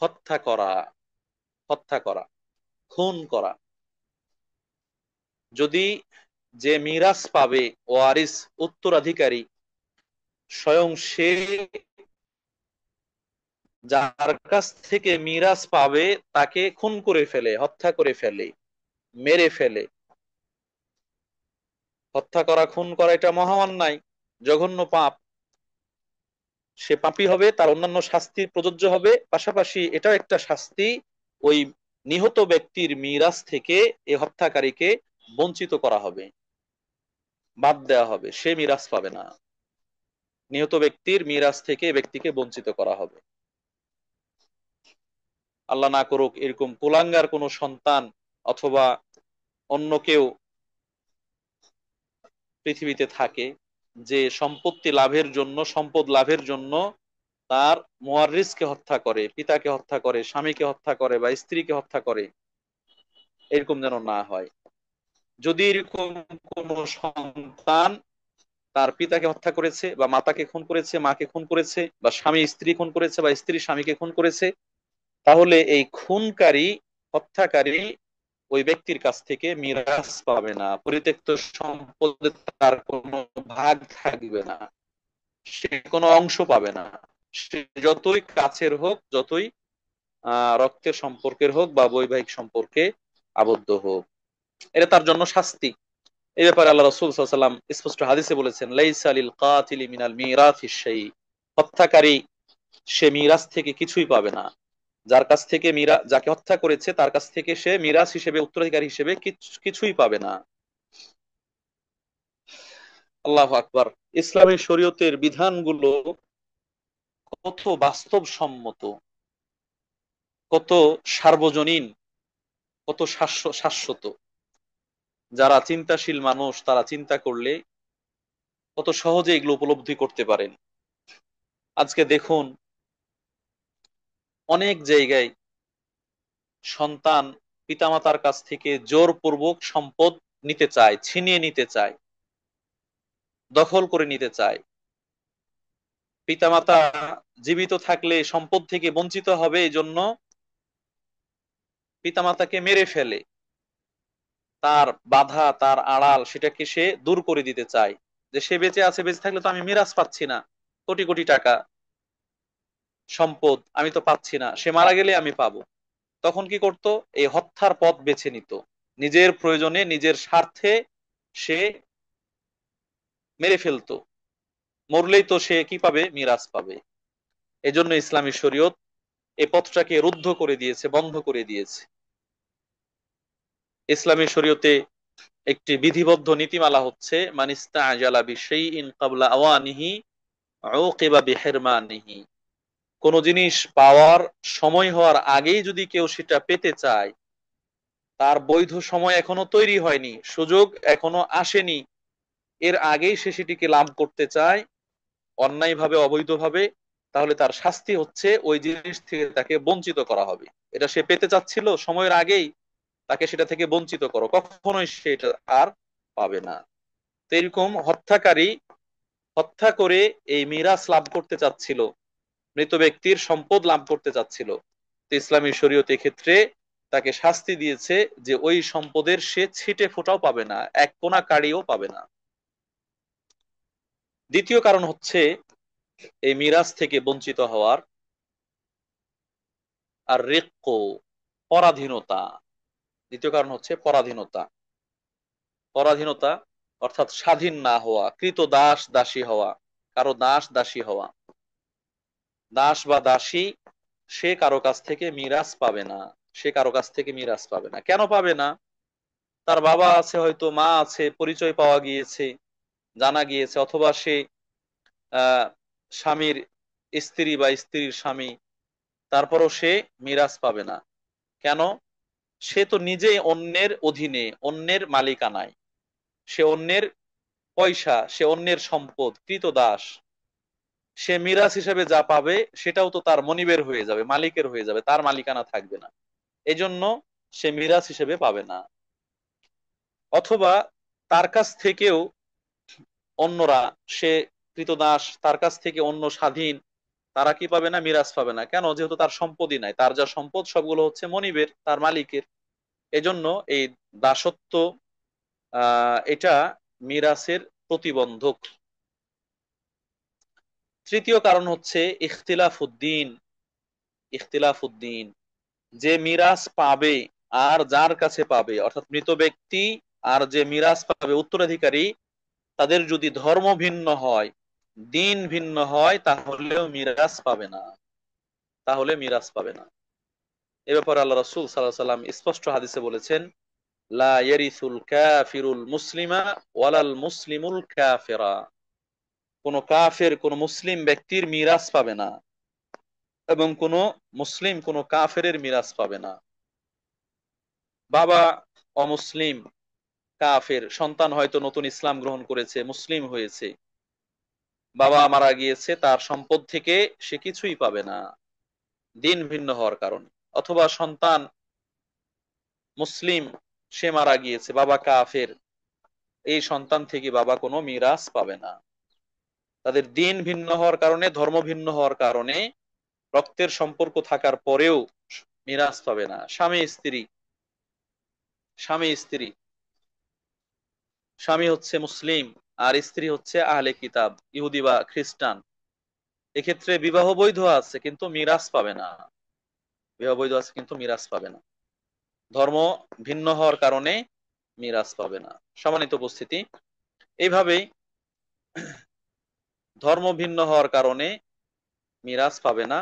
হত্যা করা, হত্যা করা, খুন করা। যদি যে মিরাস পাবে, ওয়ারিস উত্তরাধিকারী, স্বয়ং সে যার কাছ থেকে মিরাস পাবে তাকে খুন করে ফেলে, হত্যা করে ফেলে, মেরে ফেলে, হত্যা করা, খুন করা এটা মহা অন্যায়, জঘন্য পাপ। সে পাপী হবে, তার অন্যান্য শাস্তি প্রযোজ্য হবে, পাশাপাশি এটাও একটা শাস্তি, ওই নিহত ব্যক্তির মিরাস থেকে এই হত্যাকারীকে বঞ্চিত করা হবে, বাদ দেওয়া হবে, সে মিরাস পাবে না। নিহত ব্যক্তির মিরাস থেকে ব্যক্তিকে বঞ্চিত করা হবে। আল্লাহ না করুক এরকম কুলাঙ্গার কোন সন্তান অথবা অন্য কেউ পৃথিবীতে থাকে, যে সম্পত্তি লাভের জন্য, সম্পদ লাভের জন্য তার মুয়াররিসকে হত্যা করে, পিতাকে হত্যা করে, স্বামীকে হত্যা করে বা স্ত্রীকে হত্যা করে। এরকম যেন না হয়। যদি এরকম কোন সন্তান তার পিতাকে হত্যা করেছে বা মাতাকে খুন করেছে, মাকে খুন করেছে, বা স্বামী স্ত্রী খুন করেছে বা স্ত্রী স্বামীকে খুন করেছে, তাহলে এই খুনকারী, হত্যাকারী ওই ব্যক্তির কাছ থেকে মিরাস পাবে না, পরিত্যক্ত সম্পদে তার কোনো ভাগ থাকবে না, সে কোনো অংশ পাবে না। সে যতই কাছের হোক, যতই রক্তের সম্পর্কের হোক বা বৈবাহিক সম্পর্কে আবদ্ধ হোক, এটা তার জন্য শাস্তি। এই ব্যাপারে আল্লাহ রাসূল সাল্লাল্লাহু আলাইহি ওয়াসাল্লাম স্পষ্ট হাদিসে বলেছেন, লাইসা লিল কাতিলি মিনাল মিরাথি শাই, হত্যাকারী সে মিরাস থেকে কিছুই পাবে না। যার কাছ থেকে যাকে হত্যা করেছে তার কাছ থেকে সে মিরাস হিসেবে, উত্তরাধিকারী হিসেবে কিছুই পাবে না। আল্লাহু আকবার। ইসলামী শরীয়তের বিধানগুলো কত বাস্তবসম্মত, কত সার্বজনীন, কত শাশ্বত। যারা চিন্তাশীল মানুষ তারা চিন্তা করলে কত সহজে এগুলো উপলব্ধি করতে পারেন। আজকে দেখুন, অনেক জায়গায় সন্তান পিতামাতার কাছ থেকে জোরপূর্বক সম্পদ নিতে চায়, ছিনিয়ে নিতে চায়, দখল করে নিতে চায়। পিতামাতা জীবিত থাকলে সম্পদ থেকে বঞ্চিত হবে, এই জন্য পিতামাতাকে মেরে ফেলে, তার বাধা, তার আড়াল সেটাকে সে দূর করে দিতে চায়, যে সে বেঁচে আছে, বেঁচে থাকলে তো আমি মিরাজ পাচ্ছি না, কোটি কোটি টাকা সম্পদ আমি তো পাচ্ছি না, সে মারা গেলে আমি পাবো। তখন কি করত? এই হত্যার পথ বেছে নিত, নিজের প্রয়োজনে, নিজের স্বার্থে সে মেরে ফেলতো। মরলেই তো সে কি পাবে? মিরাজ পাবে। এজন্য ইসলামী শরীয়ত এই পথটাকে রুদ্ধ করে দিয়েছে, বন্ধ করে দিয়েছে। ইসলামী শরীয়তে একটি বিধিবদ্ধ নীতিমালা হচ্ছে, মান ইস্তাআজালা বিশাইইন ক্বাবলা আওয়ানিহি উকিবা বিহিরমানিহি। কোন জিনিস পাওয়ার সময় হওয়ার আগেই যদি কেউ সেটা পেতে চায়, তার বৈধ সময় এখনো তৈরি হয়নি, সুযোগ এখনো আসেনি, এর আগেই সে সেটিকে লাভ করতে চায় অন্যায়ভাবে, অবৈধভাবে, তাহলে তার শাস্তি হচ্ছে ওই জিনিস থেকে তাকে বঞ্চিত করা হবে। এটা সে পেতে চাচ্ছিল সময়ের আগেই, তাকে সেটা থেকে বঞ্চিত করো, কখনোই সে এটা আর পাবে না। তো এরকম হত্যাকারী, হত্যা করে এই মিরাস লাভ করতে চাচ্ছিল, মৃত ব্যক্তির সম্পদ লাভ করতে চাচ্ছিল, তো ইসলামী শরীয়ত এক্ষেত্রে তাকে শাস্তি দিয়েছে যে ওই সম্পদের সে ছিটে ফোঁটাও পাবে না, এক কোনা কাড়িও পাবে না। দ্বিতীয় কারণ হচ্ছে এই মিরাস থেকে বঞ্চিত হওয়ার আর রিক্ক, পরাধীনতা। দ্বিতীয় কারণ হচ্ছে পরাধীনতা। পরাধীনতা অর্থাৎ স্বাধীন না হওয়া, কৃত দাস দাসী হওয়া, কারো দাস দাসী হওয়া। দাস বা দাসী সে কারো কাছ থেকে মিরাস পাবে না। সে কারো কাছ থেকে মিরাস পাবে না। কেন পাবে না? তার বাবা আছে, হয়তো মা আছে, পরিচয় পাওয়া গিয়েছে, জানা গিয়েছে, অথবা সে আহ স্বামীর স্ত্রী বা স্ত্রীর স্বামী, তারপরও সে মিরাস পাবে না। কেন? সে তো নিজেই অন্যের অধীনে, অন্যের মালিকানায়, সে অন্যের পয়সা, সে অন্যের সম্পদ, কৃতদাস। সে মিরাস হিসেবে যা পাবে সেটাও তো তার মনিবের হয়ে যাবে, মালিকের হয়ে যাবে, তার মালিকানা থাকবে না। এজন্য সে মিরাস হিসেবে পাবে না। অথবা তার কাছ থেকেও অন্যরা, সে কৃতদাস, তার কাছ থেকে অন্য স্বাধীন, তারা কি পাবে না? মিরাজ পাবে না। কেন? যেহেতু তার সম্পদই নাই, তার যা সম্পদ সবগুলো হচ্ছে মনিবের, তার মালিকের। এজন্য এই দাসত্ব এটা মিরাসের প্রতিবন্ধক। তৃতীয় কারণ হচ্ছে ইখতিলাফুদ্দিন। ইখতিলাফুদ্দিন, যে মিরাজ পাবে আর যার কাছে পাবে, অর্থাৎ মৃত ব্যক্তি আর যে মিরাজ পাবে উত্তরাধিকারী, তাদের যদি ধর্ম ভিন্ন হয়, দিন ভিন্ন হয়, তাহলেও মিরাজ পাবে না। তাহলে মিরাজ পাবে না। এ ব্যাপারে আল্লাহ রাসূল সাল্লাল্লাহু আলাইহি সাল্লাম স্পষ্ট হাদিসে বলেছেন, লা ইয়ারিসুল কাফিরুল মুসলিমা ওয়ালাল মুসলিমুল কাফিরা। কোন কাফের কোন মুসলিম ব্যক্তির মিরাজ পাবে না, এবং কোন মুসলিম কোন কাফেরের মিরাজ পাবে না। বাবা অমুসলিম, কাফের, সন্তান হয়তো নতুন ইসলাম গ্রহণ করেছে, মুসলিম হয়েছে, বাবা মারা গিয়েছে, তার সম্পদ থেকে সে কিছুই পাবে না দিন ভিন্ন হওয়ার কারণে। অথবা সন্তান মুসলিম, সে মারা গিয়েছে, বাবা কাফের, এই সন্তান থেকে বাবা কোনো মিরাস পাবে না। তাদের দিন ভিন্ন হওয়ার কারণে, ধর্ম ভিন্ন হওয়ার কারণে, রক্তের সম্পর্ক থাকার পরেও মিরাস পাবে না। স্বামী স্ত্রী, স্বামী স্ত্রী, স্বামী হচ্ছে মুসলিম আর স্ত্রী হচ্ছে আহলে কিতাব, ইহুদি বা খ্রিস্টান, এক্ষেত্রে বিবাহ বৈধ আছে কিন্তু মিরাস পাবে না। বিবাহ বৈধ আছে কিন্তু মিরাস পাবে না, ধর্ম ভিন্ন হওয়ার কারণে মিরাস পাবে না। সম্মানিত উপস্থিতি, এইভাবেই ধর্ম ভিন্ন হওয়ার কারণে মিরাজ পাবে না,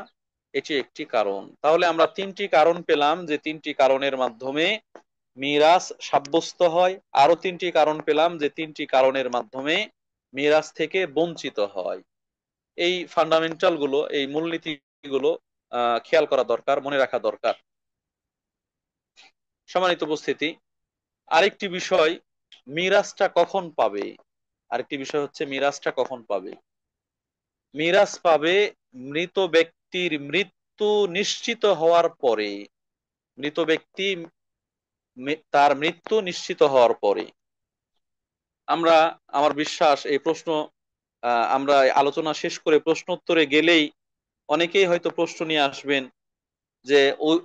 এটি একটি কারণ। তাহলে আমরা তিনটি কারণ পেলাম, যে তিনটি কারণের মাধ্যমে মিরাজ সাব্যস্ত হয়। আরো তিনটি কারণ পেলাম, যে তিনটি কারণের মাধ্যমে মিরাজ থেকে বঞ্চিত হয়। এই ফান্ডামেন্টাল গুলো, এই মূলনীতি গুলো খেয়াল করা দরকার, মনে রাখা দরকার। সম্মানিত উপস্থিতি, আরেকটি বিষয়, মিরাজটা কখন পাবে। আরেকটি বিষয় হচ্ছে মিরাজটা কখন পাবে। মিরাজ পাবে মৃত ব্যক্তির মৃত্যু নিশ্চিত হওয়ার পরে। মৃত ব্যক্তি তার মৃত্যু নিশ্চিত হওয়ার পরে। আমরা, আমার বিশ্বাস এই প্রশ্ন আমরা আলোচনা শেষ করে প্রশ্ন উত্তরে গেলেই অনেকেই হয়তো প্রশ্ন নিয়ে আসবেন যে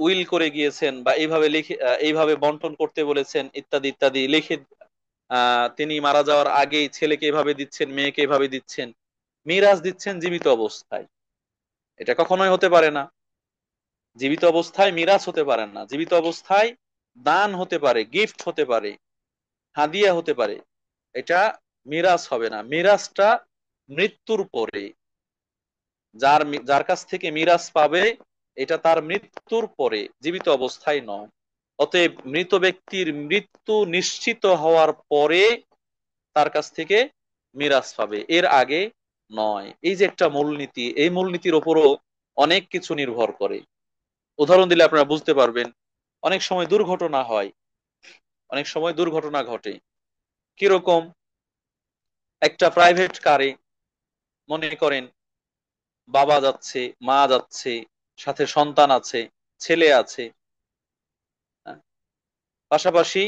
উইল করে গিয়েছেন বা এইভাবে লিখে, এইভাবে বন্টন করতে বলেছেন, ইত্যাদি ইত্যাদি লিখে তিনি মারা যাওয়ার আগেই ছেলেকে এভাবে দিচ্ছেন, মেয়েকে এভাবে দিচ্ছেন, মিরাজ দিচ্ছেন জীবিত অবস্থায়। এটা কখনোই হতে পারে না। জীবিত অবস্থায় মিরাজ হতে পারে না। জীবিত অবস্থায় দান হতে পারে, গিফট হতে পারে, হাদিয়া হতে পারে, এটা মিরাজ হবে না। মিরাজটা মৃত্যুর পরে। যার যার কাছ থেকে মিরাজ পাবে, এটা তার মৃত্যুর পরে, জীবিত অবস্থায় নয়। অতএব মৃত ব্যক্তির মৃত্যু নিশ্চিত হওয়ার পরে তার কাছ থেকে মিরাজ পাবে, এর আগে নয়। এই যে একটা মূলনীতি, এই মূলনীতির ওপরও অনেক কিছু নির্ভর করে। উদাহরণ দিলে আপনারা বুঝতে পারবেন। অনেক সময় দুর্ঘটনা হয়, অনেক সময় দুর্ঘটনা ঘটে। কিরকম? একটা প্রাইভেট কারে মনে করেন বাবা যাচ্ছে, মা যাচ্ছে, সাথে সন্তান আছে, ছেলে আছে, হ্যাঁ, পাশাপাশি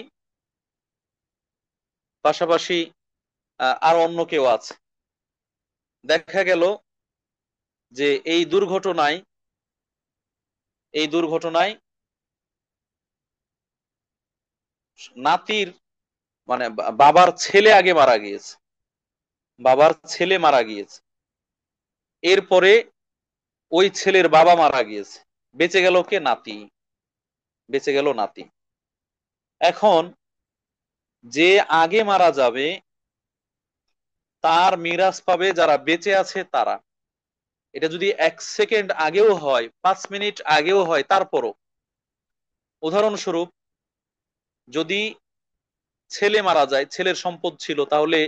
পাশাপাশি আর অন্য কেউ আছে। দেখা গেল যে এই দুর্ঘটনায় নাতির মানে বাবার ছেলে আগে মারা গিয়েছে, বাবার ছেলে মারা গিয়েছে, এরপরে ওই ছেলের বাবা মারা গিয়েছে, বেঁচে গেল কে? নাতি, বেঁচে গেল নাতি। এখন যে আগে মারা যাবে তার মিরাজ পাবে যারা বেঁচে আছে তারা। এটা যদি 1 সেকেন্ড আগেও হয়, 5 মিনিট আগেও হয়, তারপরও। উদাহরণস্বরূপ, যদি ছেলে মারা যায়, ছেলের সম্পদ ছিল, তাহলে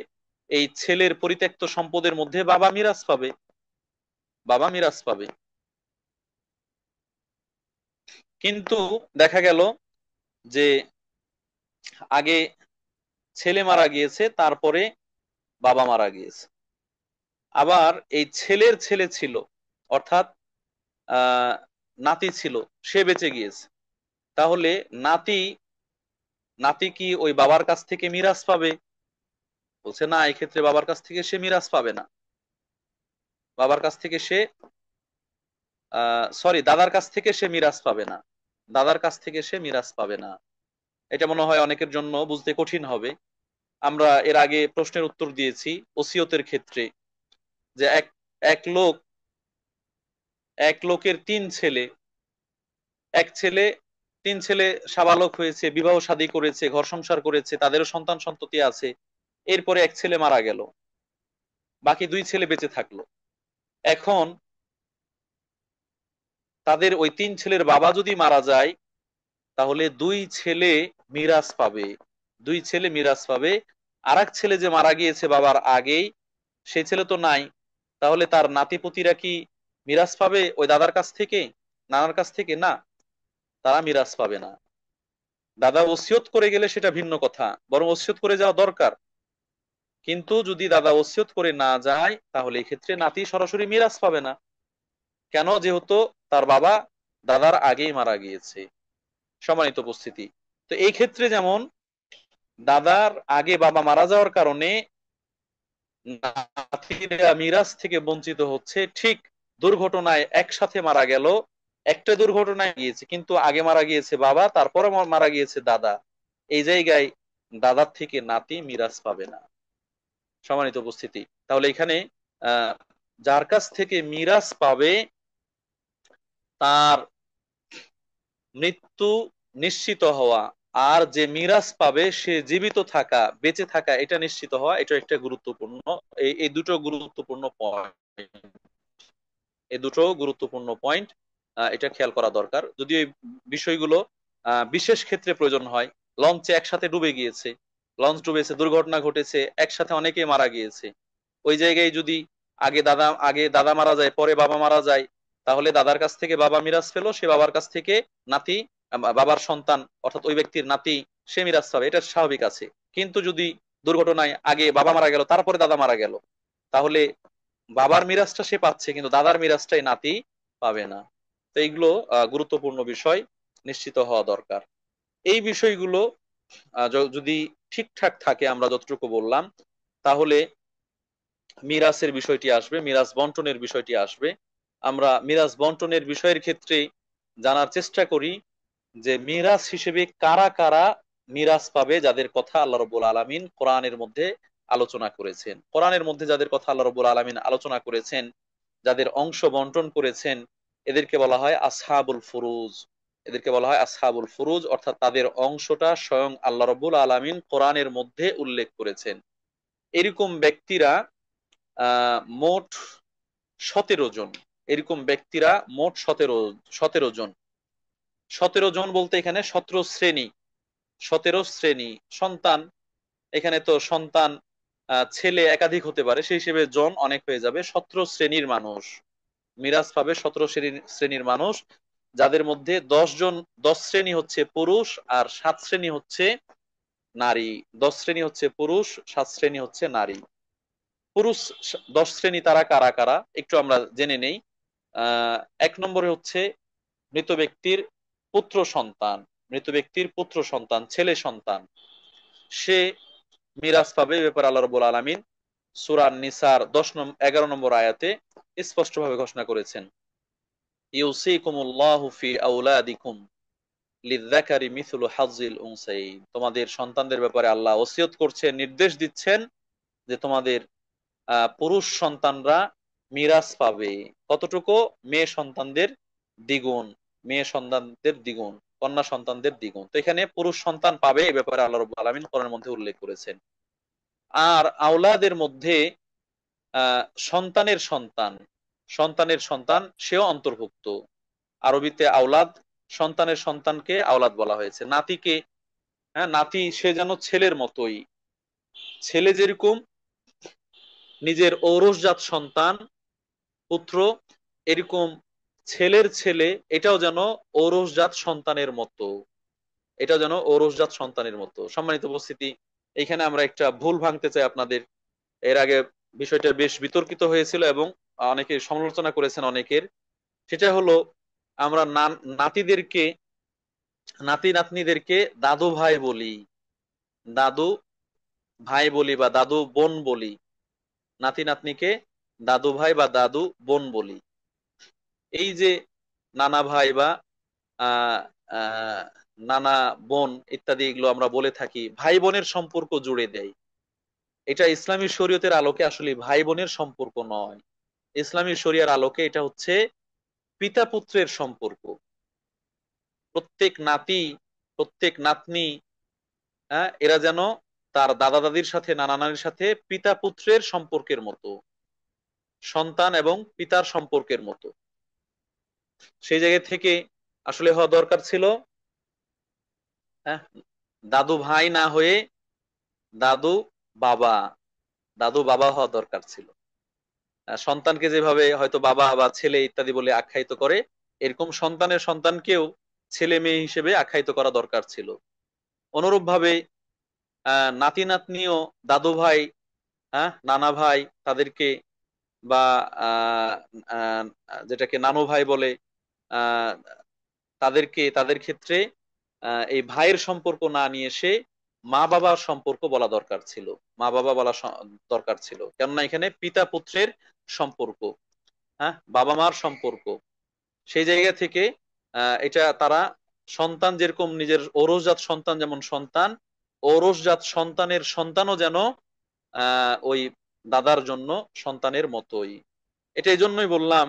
এই ছেলের পরিত্যক্ত সম্পদের মধ্যে বাবা মিরাজ পাবে, বাবা মিরাজ পাবে। কিন্তু দেখা গেল যে আগে ছেলে মারা গিয়েছে, তারপরে বাবা মারা গিয়েছে। আবার এই ছেলের ছেলে ছিল, অর্থাৎ আহ নাতি ছিল, সে বেঁচে গিয়েছে। তাহলে নাতি নাতি কি ওই বাবার কাছ থেকে মিরাজ পাবে? বলছে না, এক্ষেত্রে বাবার কাছ থেকে সে মিরাজ পাবে না। বাবার কাছ থেকে সে সরি, দাদার কাছ থেকে সে মিরাজ পাবে না, দাদার কাছ থেকে সে মিরাজ পাবে না। এটা মনে হয় অনেকের জন্য বুঝতে কঠিন হবে। আমরা এর আগে প্রশ্নের উত্তর দিয়েছি ওসিয়তের ক্ষেত্রে, যে এক এক লোক এক লোকের 3 ছেলে, এক ছেলে, 3 ছেলে সাবালক হয়েছে, বিবাহ শাদী করেছে, ঘর সংসার করেছে, তাদেরও সন্তান সন্ততি আছে। এরপরে এক ছেলে মারা গেল, বাকি 2 ছেলে বেঁচে থাকলো। এখন তাদের ওই 3 ছেলের বাবা যদি মারা যায়, তাহলে 2 ছেলে মিরাজ পাবে, 2 ছেলে মিরাজ পাবে। আর এক ছেলে যে মারা গিয়েছে বাবার আগেই, সেই ছেলে তো নাই, তাহলে তার নাতিপুতিরা কি মিরাজ পাবে ওই দাদার কাছ থেকে, নানার কাছ থেকে? না, তারা মিরাজ পাবে না। দাদা ওসিয়ত করে গেলে সেটা ভিন্ন কথা, বরং ওসিয়ত করে যাওয়া দরকার। কিন্তু যদি দাদা ওসিয়ত করে না যায়, তাহলে এক্ষেত্রে নাতি সরাসরি মিরাজ পাবে না। কেন? যেহেতু তার বাবা দাদার আগেই মারা গিয়েছে। সম্মানিত উপস্থিতি, তো এই ক্ষেত্রে যেমন দাদার আগে বাবা মারা যাওয়ার কারণে নাতিরা মিরাজ থেকে বঞ্চিত হচ্ছে, ঠিক দুর্ঘটনায় একসাথে মারা গেল, একটা দুর্ঘটনায় গিয়েছে, কিন্তু আগে মারা গিয়েছে বাবা, তারপরে মারা গিয়েছে দাদা, এই জায়গায় দাদার থেকে নাতি মিরাজ পাবে না। সম্মানিত উপস্থিতি, তাহলে এখানে আহ যার কাছ থেকে মিরাজ পাবে তার মৃত্যু নিশ্চিত হওয়া, আর যে মিরাজ পাবে সে জীবিত থাকা, বেঁচে থাকা, এটা নিশ্চিত হওয়া, এটা একটা গুরুত্বপূর্ণ, এই দুটো গুরুত্বপূর্ণ পয়েন্ট, এই দুটো গুরুত্বপূর্ণ পয়েন্ট, এটা খেয়াল করা দরকার। যদি এই বিষয়গুলো বিশেষ ক্ষেত্রে প্রয়োজন হয়, লঞ্চে একসাথে ডুবে গিয়েছে, লঞ্চ ডুবেছে, দুর্ঘটনা ঘটেছে, একসাথে অনেকে মারা গিয়েছে, ওই জায়গায় যদি আগে দাদা মারা যায়, পরে বাবা মারা যায়, তাহলে দাদার কাছ থেকে বাবা মিরাজ পেলো, সে বাবার কাছ থেকে নাতি, বাবার সন্তান অর্থাৎ ওই ব্যক্তির নাতি, সে মিরাজ পাবে, এটা স্বাভাবিক আছে। কিন্তু যদি দুর্ঘটনায় আগে বাবা মারা গেল, তারপরে দাদা মারা গেল, তাহলে বাবার মিরাজটা সে পাচ্ছে, কিন্তু দাদার মিরাজটাই নাতি পাবে না। তো এইগুলো গুরুত্বপূর্ণ বিষয়, নিশ্চিত হওয়া দরকার। এই বিষয়গুলো যদি ঠিকঠাক থাকে, আমরা যতটুকু বললাম, তাহলে মিরাজের বিষয়টি আসবে, মিরাজ বন্টনের বিষয়টি আসবে। আমরা মিরাজ বন্টনের বিষয়ের ক্ষেত্রে জানার চেষ্টা করি যে মিরাজ হিসেবে কারা কারা মিরাজ পাবে, যাদের কথা আল্লাহ রাব্বুল আলামিন কোরআনের মধ্যে আলোচনা করেছেন। কোরআনের মধ্যে যাদের কথা আল্লাহ রাব্বুল আলামিন আলোচনা করেছেন, যাদের অংশ বন্টন করেছেন, এদেরকে বলা হয় আসহাবুল ফুরুজ। এদেরকে বলা হয় আসহাবুল ফুরুজ, অর্থাৎ তাদের অংশটা স্বয়ং আল্লাহ রাব্বুল আলামিন কোরআনের মধ্যে উল্লেখ করেছেন। এরকম ব্যক্তিরা মোট 17 জন। এরকম ব্যক্তিরা মোট 17 জন। 17 জন বলতে এখানে 17 শ্রেণী, 17 শ্রেণী সন্তান। এখানে তো সন্তান ছেলে একাধিক হতে পারে, সেই হিসেবে জন অনেক হয়ে যাবে। 17 শ্রেণীর মানুষ মিরাজ পাবে, 17 শ্রেণীর মানুষ, যাদের মধ্যে 10 জন, 10 শ্রেণী হচ্ছে পুরুষ আর 7 শ্রেণী হচ্ছে নারী। 10 শ্রেণী হচ্ছে পুরুষ, 7 শ্রেণী হচ্ছে নারী। পুরুষ 10 শ্রেণী, তারা কারা কারা একটু আমরা জেনে নেই। 1 নম্বরে হচ্ছে মৃত ব্যক্তির পুত্র সন্তান, মৃত ব্যক্তির পুত্র সন্তান, ছেলে সন্তান, সে মিরাজ পাবে। এ ব্যাপারে আল্লাহ রাব্বুল আলামিন সূরা নিসার 11 নম্বর আয়াতে স্পষ্টভাবে ঘোষণা করেছেন, ইউসিকুমুল্লাহু ফি আওলাদিকুম লিযযাকারি মিসলু হাজ্জিল উনসাইয়্যিন। তোমাদের সন্তানদের ব্যাপারে আল্লাহ ওসিয়ত করছেন, নির্দেশ দিচ্ছেন যে তোমাদের পুরুষ সন্তানরা মিরাস পাবে। কতটুকু? মেয়ে সন্তানদের দ্বিগুণ, মেয়ে সন্তানদের দ্বিগুণ, কন্যা সন্তানদের দ্বিগুণ। তো এখানে পুরুষ সন্তান পাবে, এই ব্যাপারে আল্লাহ রাব্বুল আলামিন কোরআনের মধ্যে উল্লেখ করেছেন। আর আওলাদের মধ্যে সন্তানের সন্তান, সন্তানের সন্তান সেও অন্তর্ভুক্ত। আরবিতে আওলাদ, সন্তানের সন্তানকে আওলাদ বলা হয়েছে। নাতিকে, হ্যাঁ, নাতি সে যেন ছেলের মতোই। ছেলে যেরকম নিজের ঔরসজাত সন্তান, পুত্র, এরকম ছেলের ছেলে এটাও যেন ঔরসজাত সন্তানের মতো, এটাও যেন ঔরসজাত সন্তানের মতো। সম্মানিত উপস্থিতি, এখানে আমরা একটা ভুল ভাঙতে চাই আপনাদের। এর আগে বিষয়টা বেশ বিতর্কিত হয়েছিল এবং অনেকে সমালোচনা করেছেন অনেকের। সেটা হলো, আমরা নাতিদেরকে, নাতি নাতনিদেরকে দাদু ভাই বলি, দাদু ভাই বলি বা দাদু বোন বলি। নাতি নাতনিকে দাদু ভাই বা দাদু বোন বলি। এই যে নানা ভাই বা আহ আহ নানা বোন ইত্যাদি এগুলো আমরা বলে থাকি, ভাই বোনের সম্পর্ক জুড়ে দেয়। এটা ইসলামী শরীয়তের আলোকে আসলে ভাই বোনের সম্পর্ক নয়। ইসলামী শরিয়ার আলোকে এটা হচ্ছে পিতা পুত্রের সম্পর্ক। প্রত্যেক নাতি, প্রত্যেক নাতনি, হ্যাঁ, এরা যেন তার দাদা দাদির সাথে, নানা নানির সাথে পিতা পুত্রের সম্পর্কের মতো, সন্তান এবং পিতার সম্পর্কের মতো। সেই জায়গা থেকে আসলে হওয়া দরকার ছিল, হ্যাঁ, দাদু ভাই না হয়ে দাদু বাবা, দাদু বাবা হওয়া দরকার ছিল। সন্তানকে যেভাবে হয়তো বাবা বা ছেলে ইত্যাদি বলে আখ্যায়িত করে, এরকম সন্তানের সন্তানকেও ছেলে মেয়ে হিসেবে আখ্যায়িত করা দরকার ছিল। অনুরূপ ভাবে নাতি নাতনিও দাদু ভাই, হ্যাঁ, নানা ভাই তাদেরকে, বা আহ আহ, যেটাকে নানু ভাই বলে, আহ তাদেরকে, তাদের ক্ষেত্রে এই ভাইয়ের সম্পর্ক না নিয়ে এসে মা বাবার সম্পর্ক বলা দরকার ছিল। মা বাবা বলা দরকার ছিল, কেননা এখানে পিতা পুত্রের সম্পর্ক, হ্যাঁ, বাবা মার সম্পর্ক। সেই জায়গা থেকে এটা তারা, সন্তান যেরকম নিজের ঔরসজাত সন্তান যেমন সন্তান, ঔরসজাত সন্তানের সন্তানও যেন ওই দাদার জন্য সন্তানের মতোই। এটা এই জন্যই বললাম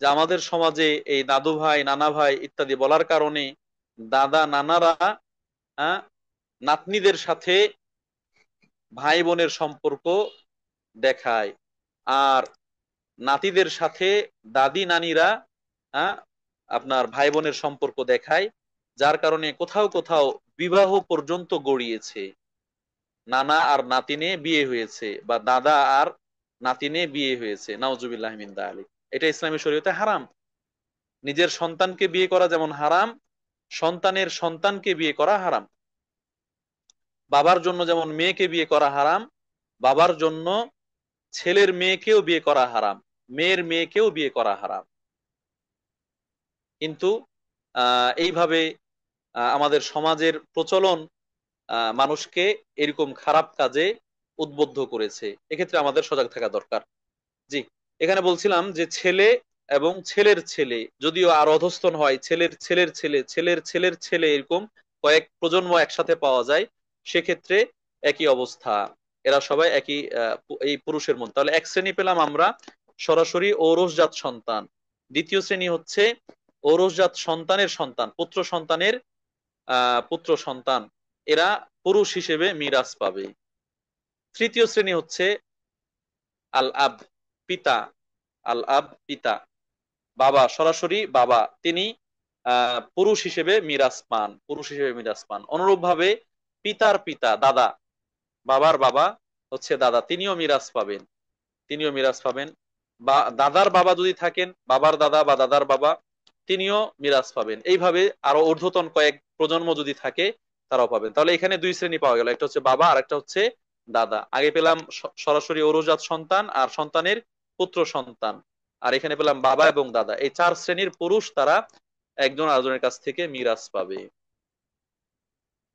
যে আমাদের সমাজে এই দাদু ভাই, নানা ভাই ইত্যাদি বলার কারণে দাদা নানারা আহ, নাতনিদের সাথে ভাই বোনের সম্পর্ক দেখায়, আর নাতিদের সাথে দাদি নানিরা হ্যাঁ আপনার ভাই বোনের সম্পর্ক দেখায়। যার কারণে কোথাও কোথাও বিবাহ পর্যন্ত গড়িয়েছে, নানা আর নাতিনে বিয়ে হয়েছে বা দাদা আর নাতিনে বিয়ে হয়েছে, নাউজুবিল্লাহ মিন যালিক। এটা ইসলামী শরীয়তে হারাম। নিজের সন্তানকে বিয়ে করা যেমন হারাম, সন্তানের সন্তানকে বিয়ে করা হারাম। বাবার জন্য যেমন মেয়েকে বিয়ে করা হারাম, বাবার জন্য ছেলের মেয়েকেও বিয়ে করা হারাম, মেয়ের মেয়েকেও বিয়ে করা হারাম। কিন্তু এইভাবে আমাদের সমাজের প্রচলন মানুষকে এরকম খারাপ কাজে উদ্বুদ্ধ করেছে। এক্ষেত্রে আমাদের সজাগ থাকা দরকার। জি, এখানে বলছিলাম যে ছেলে এবং ছেলের ছেলে যদিও আর অধস্তন হয়, ছেলের ছেলের ছেলে, ছেলের ছেলের ছেলে, এরকম কয়েক প্রজন্ম একসাথে পাওয়া যায়, সেক্ষেত্রে একই অবস্থা। এরা সবাই একই এই পুরুষের মধ্যে। তাহলে এক শ্রেণী পেলাম আমরা সরাসরি ঔরসজাত সন্তান। দ্বিতীয় শ্রেণী হচ্ছে ঔরসজাত সন্তানের সন্তান, পুত্র সন্তানের পুত্র সন্তান, এরা পুরুষ হিসেবে মিরাজ পাবে। তৃতীয় শ্রেণী হচ্ছে আল আব, পিতা, আল আব পিতা, বাবা, সরাসরি বাবা, তিনি পুরুষ হিসেবে মিরাজ পান, পুরুষ হিসেবে মিরাজ পান। অনুরূপ ভাবে পিতার পিতা, দাদা, বাবার বাবা হচ্ছে দাদা, তিনিও মিরাজ পাবেন, তিনিও মিরাজ পাবেন। বা দাদার বাবা যদি থাকেন, বাবার দাদা বা দাদার বাবা, তিনিও মিরাজ পাবেন। এইভাবে আরো ঊর্ধ্বতন কয়েক প্রজন্ম যদি থাকে তারাও পাবেন। তাহলে এখানে দুই শ্রেণী পাওয়া গেল, একটা হচ্ছে বাবা আর একটা হচ্ছে দাদা। আগে পেলাম সরাসরি ঔরজাত সন্তান আর সন্তানের পুত্র সন্তান, আর এখানে পেলাম বাবা এবং দাদা। এই চার শ্রেণীর পুরুষ তারা একজন আরেকজনের কাছ থেকে মিরাজ পাবে।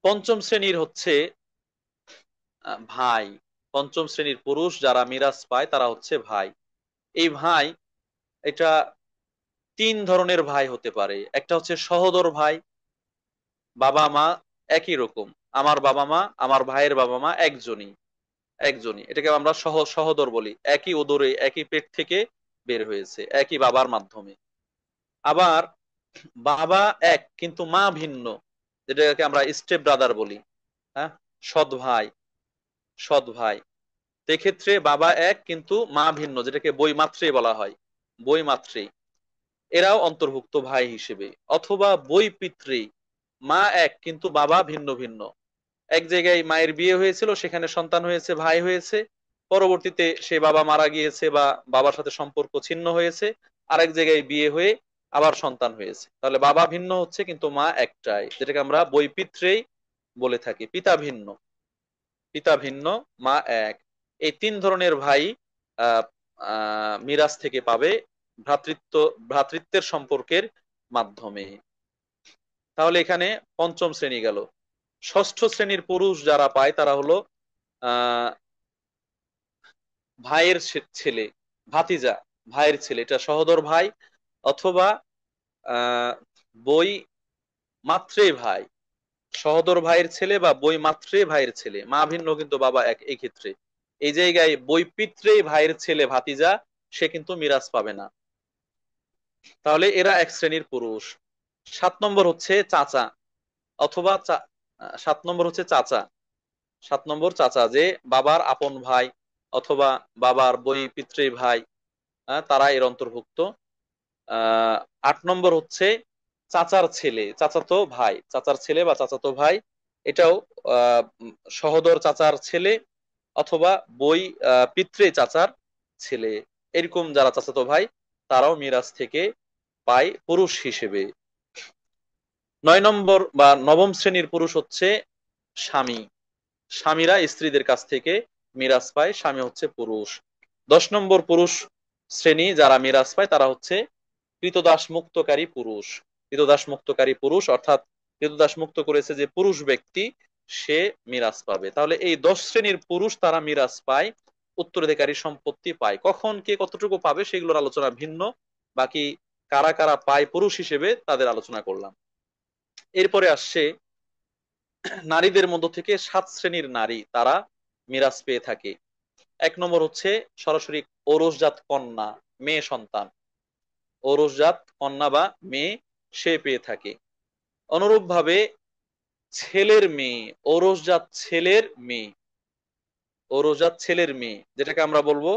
পঞ্চম শ্রেণীর হচ্ছে ভাই। পঞ্চম শ্রেণীর পুরুষ যারা মিরাজ পায় তারা হচ্ছে ভাই। এই ভাই, এটা তিন ধরনের ভাই হতে পারে। একটা হচ্ছে সহোদর ভাই, বাবা মা একই রকম। আমার বাবা মা, আমার ভাইয়ের বাবা মা একজনই, একজনই, এটাকে আমরা সহোদর বলি। একই উদরে একই পেট থেকে বের হয়েছে, একই বাবার মাধ্যমে। আবার বাবা এক কিন্তু মা ভিন্ন, যেটাকে আমরা স্টেপ ব্রাদার বলি। হ্যাঁ, সৎ ভাই, সৎ ভাই। এক্ষেত্রে বাবা এক কিন্তু মা ভিন্ন, যেটাকে বৈমাত্রেয় বলা হয়, বৈমাত্রেয়। এরাও অন্তর্ভুক্ত ভাই হিসেবে। অথবা বৈপিত্রী, মা এক কিন্তু বাবা ভিন্ন ভিন্ন। এক জায়গায় মায়ের বিয়ে হয়েছিল, সেখানে সন্তান হয়েছে, ভাই হয়েছে। পরবর্তীতে সে বাবা মারা গিয়েছে বা বাবার সাথে সম্পর্ক ছিন্ন হয়েছে, আরেক জায়গায় বিয়ে হয়ে আবার সন্তান হয়েছে। তাহলে বাবা ভিন্ন হচ্ছে কিন্তু মা একটাই, যেটাকে আমরা বৈপিত্রেই বলে থাকি। পিতা ভিন্ন, পিতা ভিন্ন, মা এক। এই তিন ধরনের ভাই আহ মিরাজ থেকে পাবে, ভ্রাতৃত্বের সম্পর্কের মাধ্যমে। তাহলে এখানে পঞ্চম শ্রেণী গেল। ষষ্ঠ শ্রেণীর পুরুষ যারা পায় তারা হলো আহ ভাইয়ের ছেলে, ভাতিজা, ভাইয়ের ছেলে, এটা সহোদর ভাই অথবা আহ বই মাত্রে ভাই। সহোদর ভাইয়ের ছেলে বা বই মাত্রে ভাইয়ের ছেলে, মা ভিন্ন কিন্তু বাবা এক। এই ক্ষেত্রে এই জায়গায় বই পিত্রে ভাইয়ের ছেলে ভাতিজা, সে কিন্তু মিরাজ পাবে না। তাহলে এরা এক শ্রেণীর পুরুষ। সাত নম্বর হচ্ছে চাচা অথবা 7 নম্বর হচ্ছে চাচা। 7 নম্বর চাচা, যে বাবার আপন ভাই অথবা বাবার বই পিতৃ ভাই, তারা এর অন্তর্ভুক্ত। 8 নম্বর হচ্ছে চাচার ছেলে, চাচাতো ভাই, চাচার ছেলে বা চাচাতো ভাই। এটাও সহোদর চাচার ছেলে অথবা বই পিতৃ চাচার ছেলে। এরকম যারা চাচাতো ভাই, তারাও মিরাজ থেকে পায় পুরুষ হিসেবে। 9 নম্বর বা নবম শ্রেণীর পুরুষ হচ্ছে স্বামী। স্বামীরা স্ত্রীদের কাছ থেকে মিরাজ পায়, স্বামী হচ্ছে পুরুষ। 10 নম্বর পুরুষ শ্রেণী যারা মিরাজ পায় তারা হচ্ছে কৃতদাস মুক্তকারী পুরুষ। কৃতদাস মুক্তকারী পুরুষ অর্থাৎ কৃতদাস মুক্ত করেছে যে পুরুষ ব্যক্তি, সে মিরাজ পাবে। তাহলে এই 10 শ্রেণীর পুরুষ তারা মিরাজ পায়, উত্তরাধিকারী সম্পত্তি পায়। কখন কে কতটুকু পাবে সেগুলোর আলোচনা ভিন্ন। বাকি কারা কারা পায় পুরুষ হিসেবে তাদের আলোচনা করলাম। এরপরে আসছে নারীদের মধ্য থেকে 7 শ্রেণীর নারী, তারা মিরাজ পেয়ে থাকে। 1 নম্বর হচ্ছে সরাসরি ঔরসজাত কন্যা, মেয়ে সন্তান। ঔরসজাত কন্যা বা মেয়ে, সে পেয়ে থাকে। অনুরূপ ভাবে ছেলের মেয়ে, ঔরসজাত ছেলের মেয়ে, ঔরসজাত ছেলের মেয়ে, যেটাকে আমরা বলবো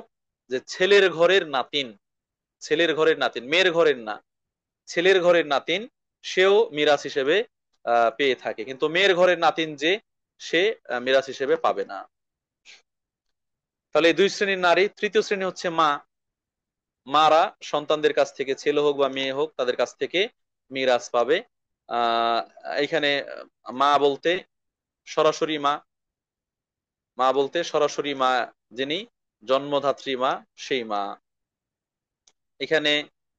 যে ছেলের ঘরের নাতিন, ছেলের ঘরের নাতিন, মেয়ের ঘরের না, ছেলের ঘরের নাতিন, সেও মিরাজ হিসেবে পেয়ে থাকে। কিন্তু মেয়ের ঘরের নাতিন যে, সে মিরাজ হিসেবে পাবে না। তাহলে এই 2 শ্রেণীর নারী। তৃতীয় শ্রেণী হচ্ছে মা। মারা সন্তানদের কাছ থেকে, ছেলে হোক বা মেয়ে হোক, তাদের কাছ থেকে মিরাজ পাবে। আহ এখানে মা বলতে সরাসরি মা, মা বলতে সরাসরি মা, যিনি জন্মধাত্রী মা, সেই মা। এখানে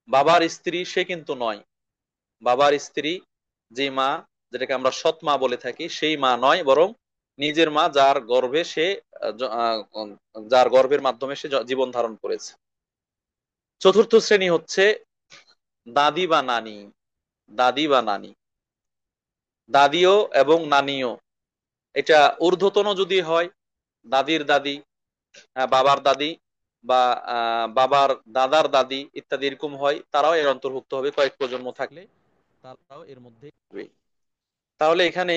বাবার স্ত্রী সে কিন্তু নয়। বাবার স্ত্রী যে মা, যেটাকে আমরা সৎ মা বলে থাকি, সেই মা নয়, বরং নিজের মা, যার গর্ভে সে যার গর্ভের মাধ্যমে সে জীবন ধারণ করেছে। চতুর্থ শ্রেণী হচ্ছে দাদি বা নানি। দাদি বা নানি, দাদিও এবং নানিও, এটা ঊর্ধ্বতন যদি হয়, দাদির দাদি, বাবার দাদি বা বাবার দাদার দাদি ইত্যাদি এরকম হয়, তারাও এর অন্তর্ভুক্ত হবে। কয়েক প্রজন্ম থাকলে তারাও এর মধ্যে হবে। তাহলে এখানে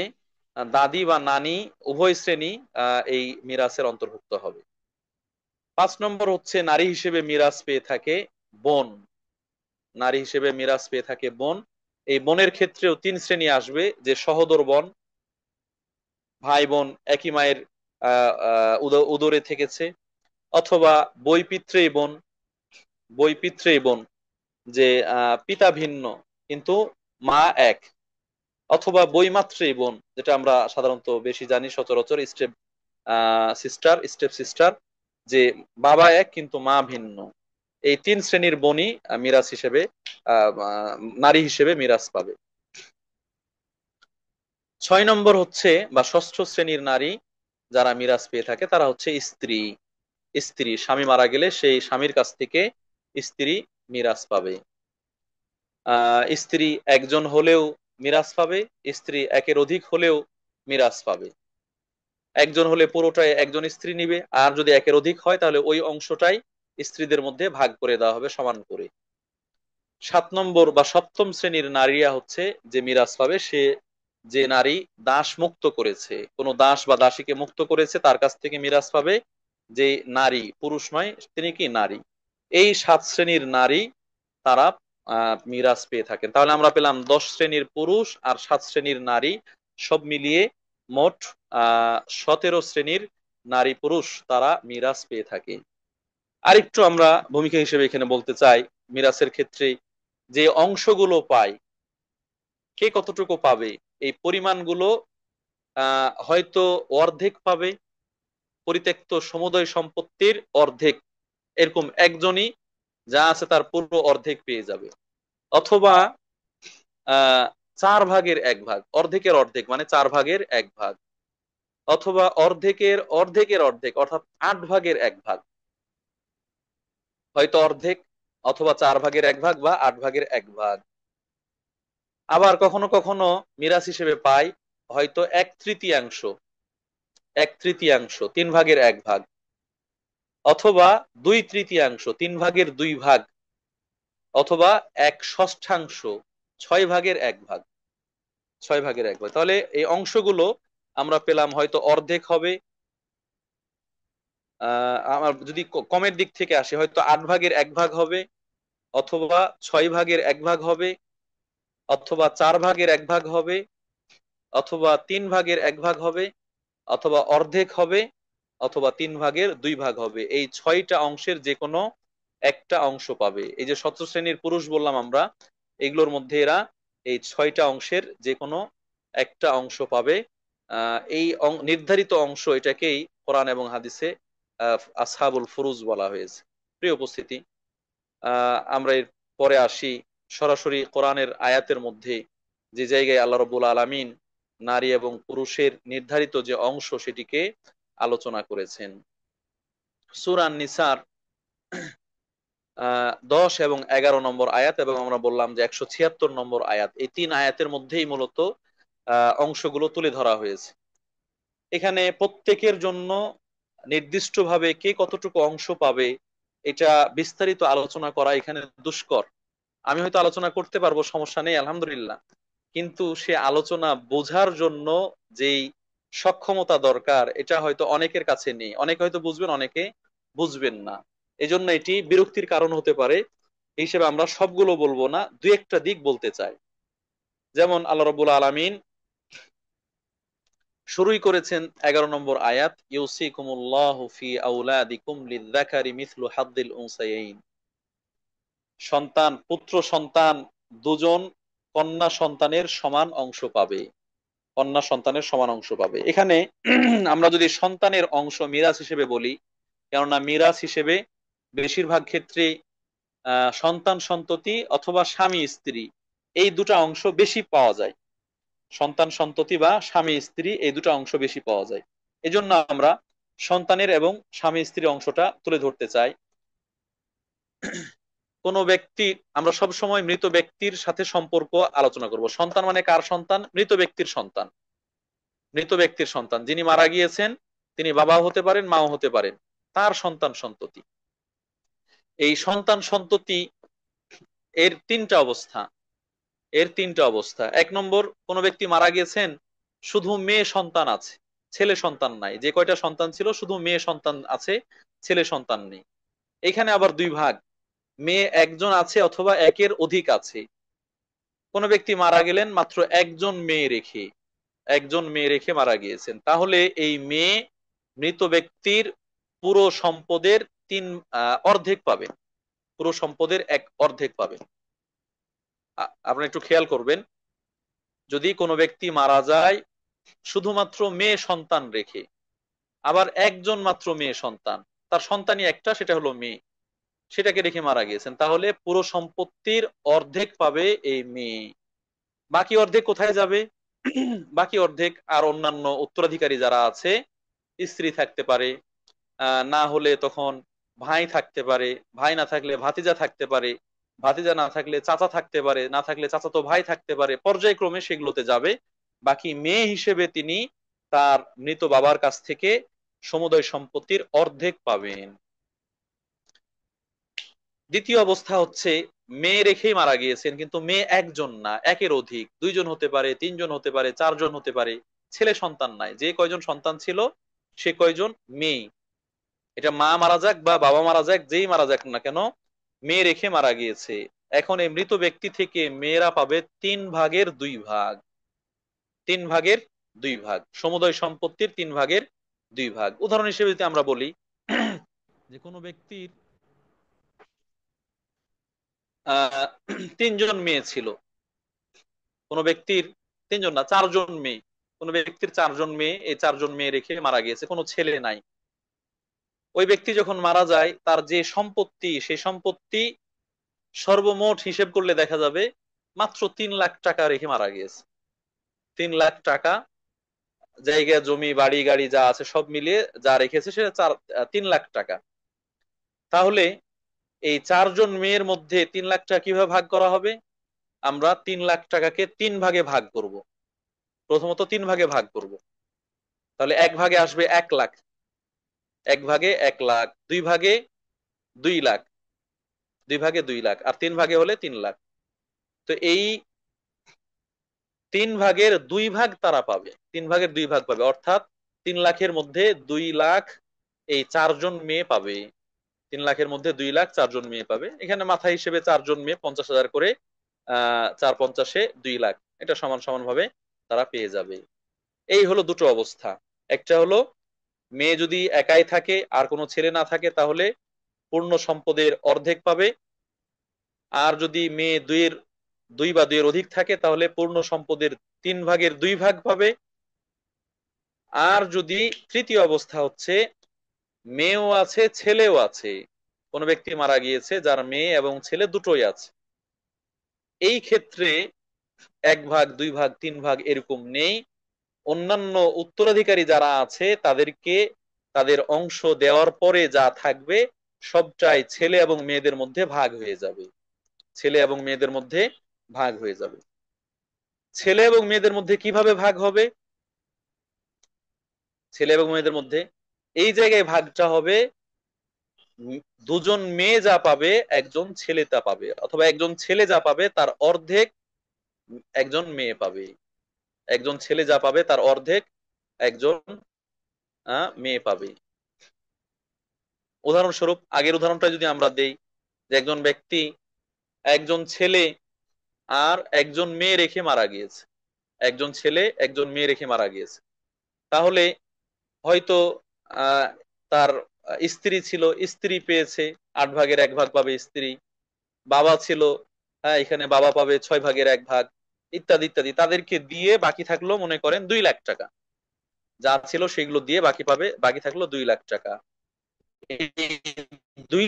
দাদি বা নানি উভয় শ্রেণী এই মিরাসের অন্তর্ভুক্ত হবে। 5 নম্বর হচ্ছে নারী হিসেবে মিরাজ পেয়ে থাকে বোন। নারী হিসেবে মিরাজ পেয়ে থাকে বোন। এই বোনের ক্ষেত্রেও 3 শ্রেণী আসবে, যে সহোদর বোন, ভাই বোন একই মায়ের উদরে থেকেছে, অথবা বৈপিত্রেয় বোন, বৈপিত্রেয় বোন, যে পিতা ভিন্ন কিন্তু মা এক, অথবা বৈমাত্রেয় বোন, যেটা আমরা সাধারণত বেশি জানি সচরাচর, স্টেপ সিস্টার, যে বাবা এক কিন্তু মা ভিন্ন। এই 3 শ্রেণীর বোনই মিরাজ হিসেবে, নারী হিসেবে মিরাজ পাবে। 6 নম্বর হচ্ছে বা ষষ্ঠ শ্রেণীর নারী, যারা মিরাজ পেয়ে থাকে তারা হচ্ছে স্ত্রী। স্ত্রী, স্বামী মারা গেলে সেই স্বামীর কাছ থেকে স্ত্রী মিরাজ পাবে। স্ত্রী একজন হলেও মিরাজ পাবে, স্ত্রী একের অধিক হলেও মিরাজ পাবে। একজন হলে পুরোটাই একজন স্ত্রী নিবে, আর যদি একের অধিক হয় তাহলে ওই অংশটাই স্ত্রীদের মধ্যে ভাগ করে দেওয়া হবে সমান করে। 7 নম্বর বা সপ্তম শ্রেণীর নারীরা হচ্ছে যে মিরাজ পাবে, সে যে নারী দাস মুক্ত করেছে, কোনো দাস বা দাসীকে মুক্ত করেছে, তার কাছ থেকে মিরাজ পাবে। যে নারী, পুরুষ নয়, তিনি কি নারী। এই 7 শ্রেণীর নারী তারা মিরাজ পেয়ে থাকেন। তাহলে আমরা পেলাম 10 শ্রেণীর পুরুষ আর 7 শ্রেণীর নারী, সব মিলিয়ে মোট 17 শ্রেণীর নারী পুরুষ তারা মিরাজ পেয়ে থাকে। আরেকটু আমরা ভূমিকা হিসেবে এখানে বলতে চাই, মিরাজের ক্ষেত্রে যে অংশগুলো পায়, কে কতটুকু পাবে, এই পরিমাণগুলো হয়তো অর্ধেক পাবে, পরিত্যক্ত সমুদয় সম্পত্তির অর্ধেক, এরকম একজনই যা আছে তার পুরো অর্ধেক পেয়ে যাবে। অথবা 4 ভাগের 1 ভাগ, অর্ধেকের অর্ধেক মানে 4 ভাগের 1 ভাগ। অথবা অর্ধেকের অর্ধেকের অর্ধেক, অর্থাৎ 8 ভাগের 1 ভাগ, হয়তো অর্ধেক অথবা 4 ভাগের 1 ভাগ বা 8 ভাগের 1 ভাগ। আবার কখনো কখনো মিরাজ হিসেবে পাই হয়তো 1/3, 1/3, 3 ভাগের 1 ভাগ, অথবা 2/3, 3 ভাগের 2 ভাগ, অথবা 1/6, 6 ভাগের 1 ভাগ, 6 ভাগের 1 ভাগ। তাহলে এই অংশগুলো আমরা পেলাম হয়তো অর্ধেক হবে, আমার যদি কমের দিক থেকে আসে হয়তো 8 ভাগের 1 ভাগ হবে, অথবা 6 ভাগের 1 ভাগ হবে, অথবা 4 ভাগের 1 ভাগ হবে, অথবা 3 ভাগের 1 ভাগ হবে, অথবা অর্ধেক হবে, অথবা 3 ভাগের 2 ভাগ হবে। এই 6টা অংশের যে কোনো একটা অংশ পাবে। এই যে 17 শ্রেণীর পুরুষ বললাম আমরা, এগুলোর মধ্যে এরা এই 6টা অংশের যে কোনো একটা অংশ পাবে। এই নির্ধারিত অংশ, এটাকেই কোরআন এবং হাদিসে আসহাবুল ফুরুজ বলা হয়েছে। প্রিয় উপস্থিতি, আমরা এর পরে আসি সরাসরি কোরআনের আয়াতের মধ্যে, যে জায়গায় আল্লাহ রাব্বুল আলামিন নারী এবং পুরুষের নির্ধারিত যে অংশ সেটিকে আলোচনা করেছেন। সূরা নিসার 10 এবং 11 নম্বর আয়াত, এবং আমরা বললাম যে 176 নম্বর আয়াত, এই 3 আয়াতের মধ্যেই মূলত অংশগুলো তুলে ধরা হয়েছে। এখানে প্রত্যেকের জন্য নির্দিষ্টভাবে কে কতটুকু অংশ পাবে এটা বিস্তারিত আলোচনা করা এখানে দুষ্কর। আমি হয়তো আলোচনা করতে পারবো, সমস্যা নেই, আলহামদুলিল্লাহ, কিন্তু সে আলোচনা বোঝার জন্য যেই সক্ষমতা দরকার এটা হয়তো অনেকের কাছে নেই। অনেকে হয়তো বুঝবেন, অনেকে বুঝবেন না, এজন্য এটি বিরক্তির কারণ হতে পারে। এই হিসেবে আমরা সবগুলো বলবো না, দুই একটা দিক বলতে চাই। যেমন আল্লাহ রাব্বুল আলামিন শুরুই করেছেন 11 নম্বর আয়াত, ইউসিকুমুল্লাহু ফি আওলাদিকুম লিযযাকারি মিসলু হাদ্দিল উনসায়াইন। সন্তান, পুত্র সন্তান দুজন কন্যা সন্তানের সমান অংশ পাবে, কন্যা সন্তানের সমান অংশ পাবে। এখানে আমরা যদি সন্তানের অংশ মিরাজ হিসেবে বলি, কেননা মিরাজ হিসেবে বেশিরভাগ ক্ষেত্রে সন্তান সন্ততি অথবা স্বামী স্ত্রী এই দুটা অংশ বেশি পাওয়া যায়। সন্তান সন্ততি বা স্বামী স্ত্রী এই দুটো অংশ বেশি পাওয়া যায়। এজন্য আমরা সন্তানের এবং স্বামী স্ত্রী অংশটা তুলে ধরতে চাই। কোন ব্যক্তি, আমরা সব সময় মৃত ব্যক্তির সাথে সম্পর্ক আলোচনা করব। সন্তান মানে কার সন্তান? মৃত ব্যক্তির সন্তান। মৃত ব্যক্তির সন্তান, যিনি মারা গিয়েছেন, তিনি বাবাও হতে পারেন, মাও হতে পারেন, তার সন্তান সন্ততি। এই সন্তান সন্ততি এর 3টা অবস্থা। 1 নম্বর, কোন ব্যক্তি মারা গেছেন, শুধু মেয়ে সন্তান আছে, ছেলে সন্তান নাই। যে কয়টা সন্তান ছিল শুধু মেয়ে সন্তান আছে, ছেলে সন্তান নেই। এখানে আবার 2 ভাগ, মেয়ে একজন আছে অথবা একের অধিক আছে। কোন ব্যক্তি মারা গেলেন মাত্র একজন মেয়ে রেখে মারা গিয়েছেন, তাহলে এই মেয়ে মৃত ব্যক্তির পুরো সম্পদের অর্ধেক পাবে, পুরো সম্পদের অর্ধেক পাবে। আপনি একটু খেয়াল করবেন, যদি কোনো ব্যক্তি মারা যায় শুধুমাত্র মেয়ে সন্তান রেখে, আবার একজন মাত্র মেয়ে সন্তান, তার সন্তানই একটা, সেটা হলো মেয়ে, সেটাকে রেখে মারা গিয়েছেন, তাহলে পুরো সম্পত্তির অর্ধেক পাবে এই মেয়ে। বাকি অর্ধেক কোথায় যাবে? বাকি অর্ধেক আর অন্যান্য উত্তরাধিকারী যারা আছে স্ত্রী থাকতে পারে, না হলে তখন ভাই থাকতে পারে, ভাই না থাকলে ভাতিজা থাকতে পারে, ভাতিজা না থাকলে চাচা থাকতে পারে, না থাকলে চাচাতো ভাই থাকতে পারে, পর্যায়ক্রমে সেগুলোতে যাবে। বাকি মেয়ে হিসেবে তিনি তার মৃত বাবার কাছ থেকে সমুদয় সম্পত্তির অর্ধেক পাবেন। দ্বিতীয় অবস্থা হচ্ছে মেয়ে রেখেই মারা গিয়েছেন, কিন্তু মেয়ে একজন না, একের অধিক, দুইজন হতে পারে, তিনজন হতে পারে, চারজন হতে পারে, ছেলে সন্তান নাই, যে কয়জন সন্তান ছিল সে কয়জন মেয়ে। এটা মা মারা যাক বা বাবা মারা যাক, যেই মারা যাক না কেন, মেয়ে রেখে মারা গিয়েছে। এখন এই মৃত ব্যক্তি থেকে মেয়েরা পাবে 3/2 ভাগ। 3/2 ভাগ সমুদয় সম্পত্তির 3/2 ভাগ। উদাহরণ হিসেবে যদি আমরা বলি যে কোনো ব্যক্তির আহ 3জন মেয়ে ছিল, কোনো ব্যক্তির 3জন না 4জন মেয়ে, কোনো ব্যক্তির 4জন মেয়ে, এই 4জন মেয়ে রেখে মারা গিয়েছে, কোনো ছেলে নাই। ওই ব্যক্তি যখন মারা যায় তার যে সম্পত্তি, সেই সম্পত্তি সর্বমোট হিসেব করলে দেখা যাবে মাত্র 3 লাখ টাকা রেখে মারা গিয়েছে। 3 লাখ টাকা, জায়গা জমি বাড়ি গাড়ি যা আছে সব মিলিয়ে যা রেখেছে সেটা 3 লাখ টাকা। তাহলে এই 4জন মেয়ের মধ্যে 3 লাখ টাকা কিভাবে ভাগ করা হবে? আমরা 3 লাখ টাকাকে 3 ভাগে ভাগ করব। প্রথমত 3 ভাগে ভাগ করব, তাহলে 1 ভাগে আসবে 1 লাখ, 1 ভাগে 1 লাখ, 2 ভাগে 2 লাখ, 2 ভাগে 2 লাখ, আর 3 ভাগে হলে 3 লাখ। তো এই 3 ভাগের 2 ভাগ তারা পাবে, 3 ভাগের 2 ভাগ পাবে, অর্থাৎ 3 লাখের মধ্যে 2 লাখ এই 4জন মেয়ে পাবে। 3 লাখের মধ্যে 2 লাখ 4জন মেয়ে পাবে। এখানে মাথা হিসেবে 4জন মেয়ে 50,000 করে, 4 × 50 = 2 লাখ, এটা সমান সমান ভাবে তারা পেয়ে যাবে। এই হলো দুটো অবস্থা। একটা হলো মেয়ে যদি একাই থাকে আর কোনো ছেলে না থাকে তাহলে পূর্ণ সম্পদের অর্ধেক পাবে, আর যদি মেয়ে দুই বা দুইয়ের অধিক থাকে তাহলে পূর্ণ সম্পদের 3/2 ভাগ পাবে। আর যদি তৃতীয় অবস্থা হচ্ছে মেয়েও আছে ছেলেও আছে, কোন ব্যক্তি মারা গিয়েছে যার মেয়ে এবং ছেলে দুটোই আছে, এই ক্ষেত্রে 1 ভাগ 2 ভাগ 3 ভাগ এরকম নেই। অন্যান্য উত্তরাধিকারী যারা আছে তাদেরকে তাদের অংশ দেওয়ার পরে যা থাকবে সবটাই ছেলে এবং মেয়েদের মধ্যে ভাগ হয়ে যাবে। ছেলে এবং মেয়েদের মধ্যে ভাগ হয়ে যাবে। ছেলে এবং মেয়েদের মধ্যে কিভাবে ভাগ হবে? ছেলে এবং মেয়েদের মধ্যে এই জায়গায় ভাগটা হবে, দুজন মেয়ে যা পাবে একজন ছেলে তা পাবে, অথবা একজন ছেলে যা পাবে তার অর্ধেক একজন মেয়ে পাবে। একজন ছেলে যা পাবে তার অর্ধেক একজন মেয়ে পাবে। উদাহরণস্বরূপ আগের উদাহরণটা যদি আমরা দেই, যে একজন ব্যক্তি একজন ছেলে আর একজন মেয়ে রেখে মারা গিয়েছে, একজন ছেলে একজন মেয়ে রেখে মারা গিয়েছে, তাহলে হয়তো আহ তার স্ত্রী ছিল, স্ত্রী পেয়েছে 8 ভাগের 1 ভাগ পাবে স্ত্রী, বাবা ছিল, হ্যাঁ এখানে বাবা পাবে 6 ভাগের 1 ভাগ, ইত্যাদি ইত্যাদি। তাদেরকে দিয়ে বাকি থাকলো মনে করেন 2 লাখ টাকা, যা ছিল সেগুলো দিয়ে বাকি পাবে, বাকি থাকলো 2 লাখ টাকা। এই 2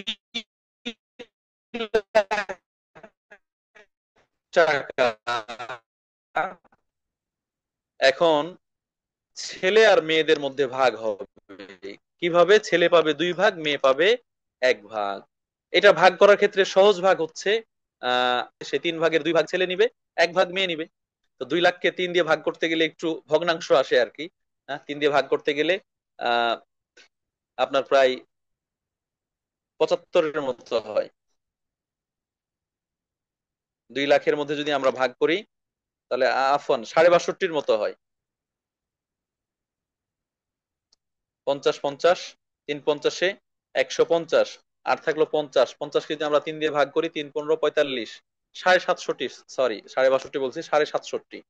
লাখ টাকা এখন ছেলে আর মেয়েদের মধ্যে ভাগ হবে কিভাবে? ছেলে পাবে 2 ভাগ, মেয়ে পাবে 1 ভাগ। এটা ভাগ করার ক্ষেত্রে সহজ ভাগ হচ্ছে আহ সে 3 ভাগের 2 ভাগ ছেলে নিবে, 1 ভাগ মেয়ে নিবে। তো 2 লাখকে 3 দিয়ে ভাগ করতে গেলে একটু ভগ্নাংশ আসে আর কি। 3 দিয়ে ভাগ করতে গেলে আহ আপনার প্রায় 75-এর মতো হয়। 2 লাখের মধ্যে যদি আমরা ভাগ করি তাহলে আফন 62.5-র মতো হয়। 50 50, 3 × 50 = 150, আর থাকলো 50, 50কে যদি আমরা 3 দিয়ে ভাগ করি, 3 × 15 = 45, 67.5, সরি 62.5 বলছি, 67.5।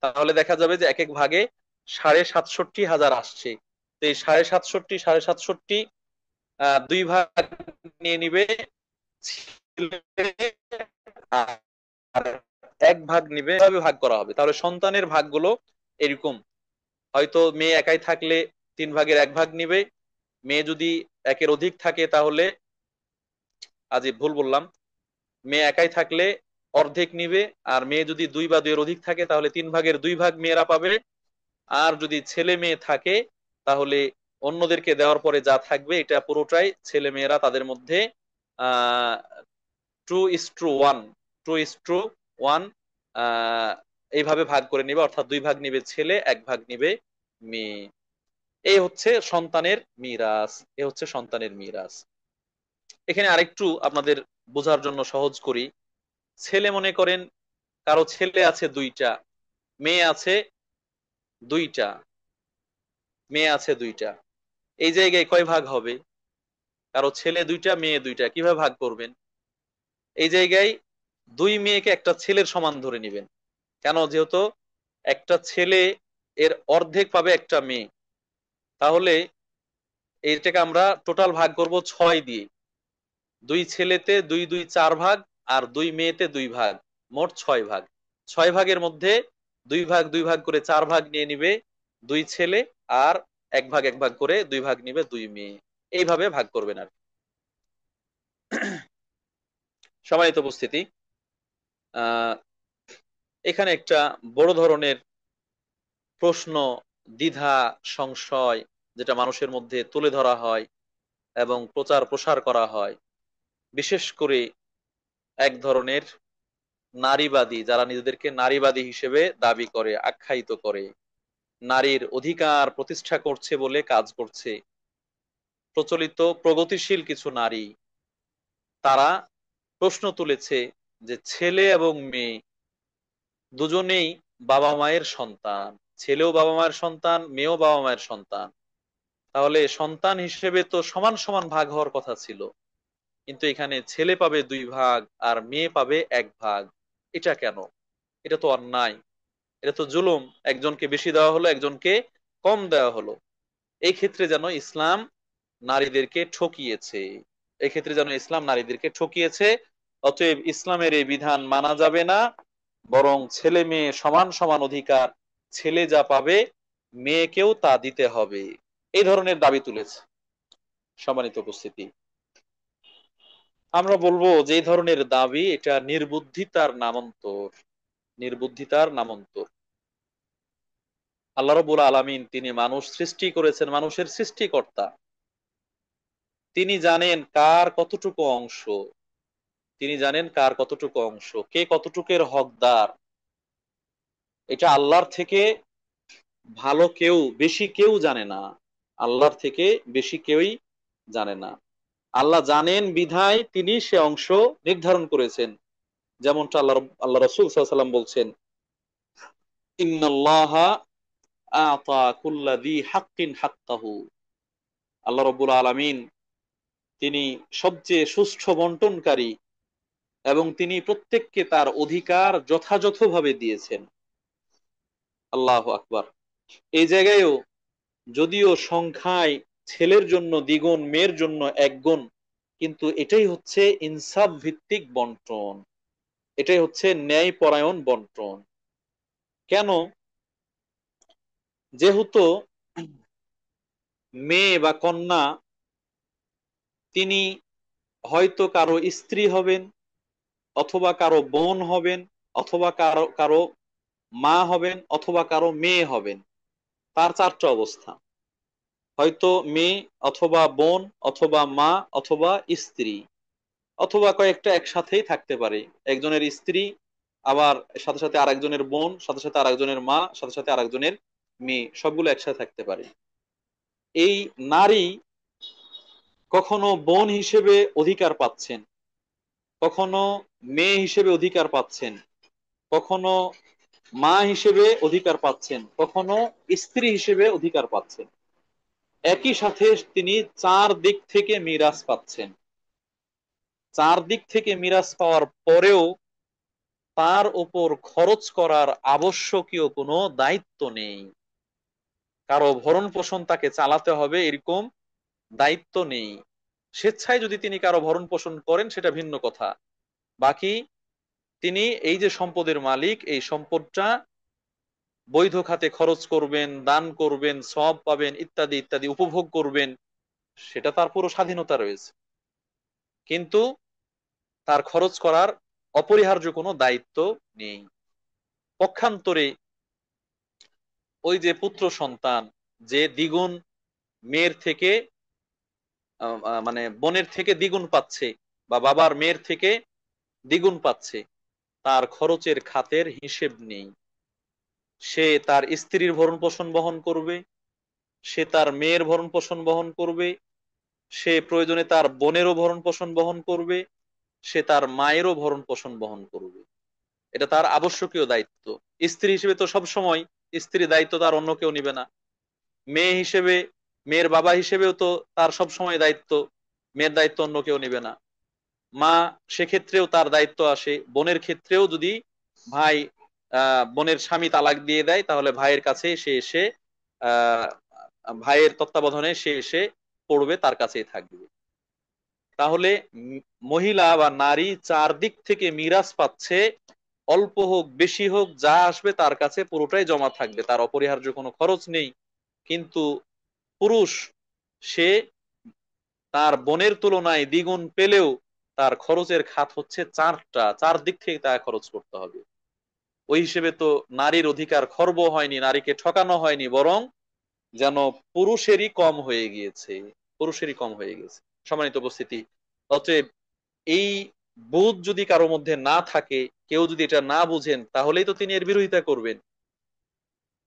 তাহলে দেখা যাবে যে এক এক ভাগে 67,500 আসছে। তো এই 67,500 67,500 2 ভাগ নিয়ে নিবে ছেলে, আর 1 ভাগ নিবে, এভাবে ভাগ করা হবে। তাহলে সন্তানের ভাগগুলো এরকম, হয়তো মেয়ে একাই থাকলে 3 ভাগের 1 ভাগ নিবে, মেয়ে যদি একের অধিক থাকে তাহলে, আজি ভুল বললাম, মেয়ে একাই থাকলে অর্ধেক নিবে, আর মেয়ে যদি 2 বা 2-এর অধিক থাকে তাহলে 3 ভাগের 2 ভাগ মেয়েরা পাবে, আর যদি ছেলে মেয়ে থাকে তাহলে অন্যদেরকে দেওয়ার পরে যা থাকবে এটা পুরোটাই ছেলে মেয়েরা তাদের মধ্যে আহ 2:1, 2:1 এইভাবে ভাগ করে নিবে, অর্থাৎ 2 ভাগ নিবে ছেলে, 1 ভাগ নিবে মেয়ে। এই হচ্ছে সন্তানের মিরাস, এ হচ্ছে সন্তানের মিরাস। এখানে আরেকটু আপনাদের বোঝার জন্য সহজ করি। ছেলে মনে করেন কারো ছেলে আছে 2টা, মেয়ে আছে 2টা, মেয়ে আছে 2টা, এই জায়গায় কয় ভাগ হবে? কারো ছেলে 2টা, মেয়ে 2টা, কিভাবে ভাগ করবেন? এই জায়গায় 2 মেয়েকে একটা ছেলের সমান ধরে নিবেন। কেন? যেহেতু একটা ছেলে এর অর্ধেক পাবে একটা মেয়ে, তাহলে এইটাকে আমরা টোটাল ভাগ করব 6 দিয়ে। 2 ছেলেতে 2 2 4 ভাগ, আর 2 মেয়েতে 2 ভাগ, মোট 6 ভাগ। 6 ভাগের মধ্যে 2 ভাগ 2 ভাগ করে 4 ভাগ নিয়ে নিবে 2 ছেলে, আর 1 ভাগ 1 ভাগ করে 2 ভাগ নিবে 2 মেয়ে। এইভাবে ভাগ করবেন আর কি। সম্মানিত উপস্থিতি, আহ এখানে একটা বড় ধরনের প্রশ্ন, দ্বিধা, সংশয় যেটা মানুষের মধ্যে তুলে ধরা হয় এবং প্রচার প্রসার করা হয়, বিশেষ করে এক ধরনের নারীবাদী, যারা নিজেদেরকে নারীবাদী হিসেবে দাবি করে, আখ্যায়িত করে, নারীর অধিকার প্রতিষ্ঠা করছে বলে কাজ করছে, প্রচলিত প্রগতিশীল কিছু নারী, তারা প্রশ্ন তুলেছে যে ছেলে এবং মেয়ে দুজনেই বাবা মায়ের সন্তান, ছেলেও বাবা মায়ের সন্তান, মেয়েও বাবা মায়ের সন্তান, তাহলে সন্তান হিসেবে তো সমান সমান ভাগ হওয়ার কথা ছিল, কিন্তু এখানে ছেলে পাবে 2 ভাগ আর মেয়ে পাবে 1 ভাগ। এটা কেন? এটা তো অন্যায়, এটা তো জুলুম। একজনকে বেশি দেওয়া হলো, একজনকে কম দেওয়া হলো। এই ক্ষেত্রে যেন ইসলাম নারীদেরকে ঠকিয়েছে, এই ক্ষেত্রে যেন ইসলাম নারীদেরকে ঠকিয়েছে। অতএব ইসলামের এই বিধান মানা যাবে না, বরং ছেলে মেয়ে সমান সমান অধিকার, ছেলে যা পাবে মেয়েকেও তা দিতে হবে, এই ধরনের দাবি তুলেছে। সম্মানিত উপস্থিতি, আমরা বলবো যে এই ধরনের দাবি এটা নির্বুদ্ধিতার নামান্তর, নির্বুদ্ধিতার নামান্তর। আল্লাহ রাব্বুল আলামিন তিনি মানুষ সৃষ্টি করেছেন, মানুষের সৃষ্টিকর্তা, তিনি জানেন কার কতটুকু অংশ, তিনি জানেন কার কতটুকু অংশ, কে কতটুকের হকদার। এটা আল্লাহর থেকে ভালো কেউ, বেশি কেউ জানে না, আল্লাহর থেকে বেশি কেউই জানে না। আল্লাহ জানেন বিধায় তিনি সে অংশ নির্ধারণ করেছেন। যেমনটা আল্লাহ রাসূল সাল্লাল্লাহু আলাইহি ওয়াসাল্লাম বলছেন, ইন্নাল্লাহা আতা কুল্লা যী হাক্কিন হাক্কাহু। আল্লাহ রাব্বুল আলামিন তিনি সবচেয়ে সুষ্ঠু বন্টনকারী, এবং তিনি প্রত্যেককে তার অধিকার যথাযথভাবে দিয়েছেন। আল্লাহু আকবার। এই জায়গায়ও যদিও সংখ্যায় ছেলের জন্য দ্বিগুণ, মেয়ের জন্য 1 গুণ, কিন্তু এটাই হচ্ছে ইনসাফ ভিত্তিক বন্টন, এটাই হচ্ছে ন্যায় পরায়ণ বন্টন। কেন? যেহেতু মেয়ে বা কন্যা তিনি হয়তো কারো স্ত্রী হবেন, অথবা কারো বোন হবেন, অথবা কারো কারো মা হবেন, অথবা কারো মেয়ে হবেন। তার 4টা অবস্থা, হয়তো মেয়ে, অথবা বোন, অথবা মা, অথবা স্ত্রী, অথবা কয়েকটা একসাথেই থাকতে পারে। একজনের স্ত্রী, আবার সাথে সাথে আরেকজনের বোন, সাথে সাথে আরেকজনের মা, সাথে সাথে আরেকজনের মেয়ে, সবগুলো একসাথে থাকতে পারে। এই নারী কখনো বোন হিসেবে অধিকার পাচ্ছেন, কখনো মেয়ে হিসেবে অধিকার পাচ্ছেন, কখনো মা হিসেবে অধিকার পাচ্ছেন, কখনো স্ত্রী হিসেবে অধিকার পাচ্ছেন। একই সাথে তিনি 4 দিক থেকে মিরাজ পাচ্ছেন। 4 দিক থেকে মিরাজ পাওয়ার পরেও তার উপর খরচ করার আবশ্যকীয় কোনো দায়িত্ব নেই, কারো ভরণ পোষণ তাকে চালাতে হবে এরকম দায়িত্ব নেই। স্বেচ্ছায় যদি তিনি কারো ভরণ পোষণ করেন সেটা ভিন্ন কথা। বাকি তিনি এই যে সম্পদের মালিক, এই সম্পদটা বৈধ খাতে খরচ করবেন, দান করবেন, সওয়াব পাবেন, ইত্যাদি ইত্যাদি উপভোগ করবেন, সেটা তার পুরো স্বাধীনতা রয়েছে। কিন্তু তার খরচ করার অপরিহার্য কোনো দায়িত্ব নেই। পক্ষান্তরে ওই যে পুত্র সন্তান, যে দ্বিগুণ মেয়ের থেকে মানে বোনের থেকে দ্বিগুণ পাচ্ছে, বা বাবার মেয়ের থেকে দ্বিগুণ পাচ্ছে, তার খরচের খাতের হিসেব নেই। সে তার স্ত্রীর ভরণ পোষণ বহন করবে, সে তার মেয়ের ভরণ পোষণ বহন করবে, সে প্রয়োজনে তার বোনেরও ভরণ পোষণ বহন করবে, সে তার মায়েরও ভরণ পোষণ বহন করবে। এটা তার আবশ্যকীয় দায়িত্ব। স্ত্রী হিসেবে তো সব সময় স্ত্রীর দায়িত্ব তার অন্য কেউ নিবে না। মেয়ে হিসেবে, মেয়ের বাবা হিসেবেও তো তার সব সময় দায়িত্ব, মেয়ের দায়িত্ব অন্য কেউ নিবে না। মা, সেক্ষেত্রেও তার দায়িত্ব আসে। বোনের ক্ষেত্রেও যদি ভাই বোনের স্বামী তালাক দিয়ে দেয়, তাহলে ভাইয়ের কাছে সে এসে আহ ভাইয়ের তত্ত্বাবধানে সে এসে পড়বে, তার কাছেই থাকবে। তাহলে মহিলা বা নারী চারদিক থেকে মিরাজ পাচ্ছে। অল্প হোক বেশি হোক, যা আসবে তার কাছে পুরোটাই জমা থাকবে, তার অপরিহার্য কোনো খরচ নেই। কিন্তু পুরুষ, সে তার বোনের তুলনায় দ্বিগুণ পেলেও তার খরচের খাত হচ্ছে চারটা, চার দিক থেকে তাকে খরচ করতে হবে। ওই হিসেবে তো নারীর অধিকার খর্ব হয়নি, নারীকে ঠকানো হয়নি, বরং যেন পুরুষেরই কম হয়ে গিয়েছে, পুরুষেরই কম হয়ে গেছে। সম্মানিত উপস্থিতি, অতএব এই বোধ যদি কারো মধ্যে না থাকে, কেউ যদি এটা না বুঝেন, তাহলেই তো তিনি এর বিরোধিতা করবেন।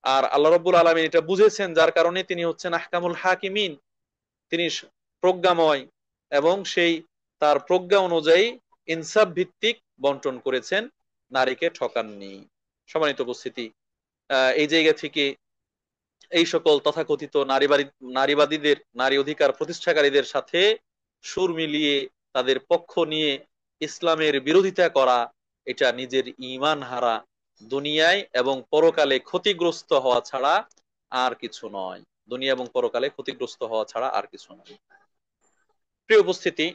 আর আল্লাহ রাব্বুল আলামিন এটা বুঝেছেন, যার কারণে তিনি হচ্ছেন আহকামুল হাকিমিন। তিনি প্রজ্ঞাময়, এবং সেই তার প্রজ্ঞা অনুযায়ী ইনসাফ ভিত্তিক বন্টন করেছেন, নারীকে ঠকাননি। সম্মানিত উপস্থিতি, এই জায়গা থেকে এই সকল তথাকথিত নারীবাদীদের, নারী অধিকার প্রতিষ্ঠাকারীদের সাথে সুর মিলিয়ে তাদের পক্ষ নিয়ে ইসলামের বিরোধিতা করা, এটা নিজের ঈমান হারা, দুনিয়ায় এবং পরকালে ক্ষতিগ্রস্ত হওয়া ছাড়া আর কিছু নয়। দুনিয়া এবং পরকালে ক্ষতিগ্রস্ত হওয়া ছাড়া আর কিছু নয়। প্রিয় উপস্থিতি,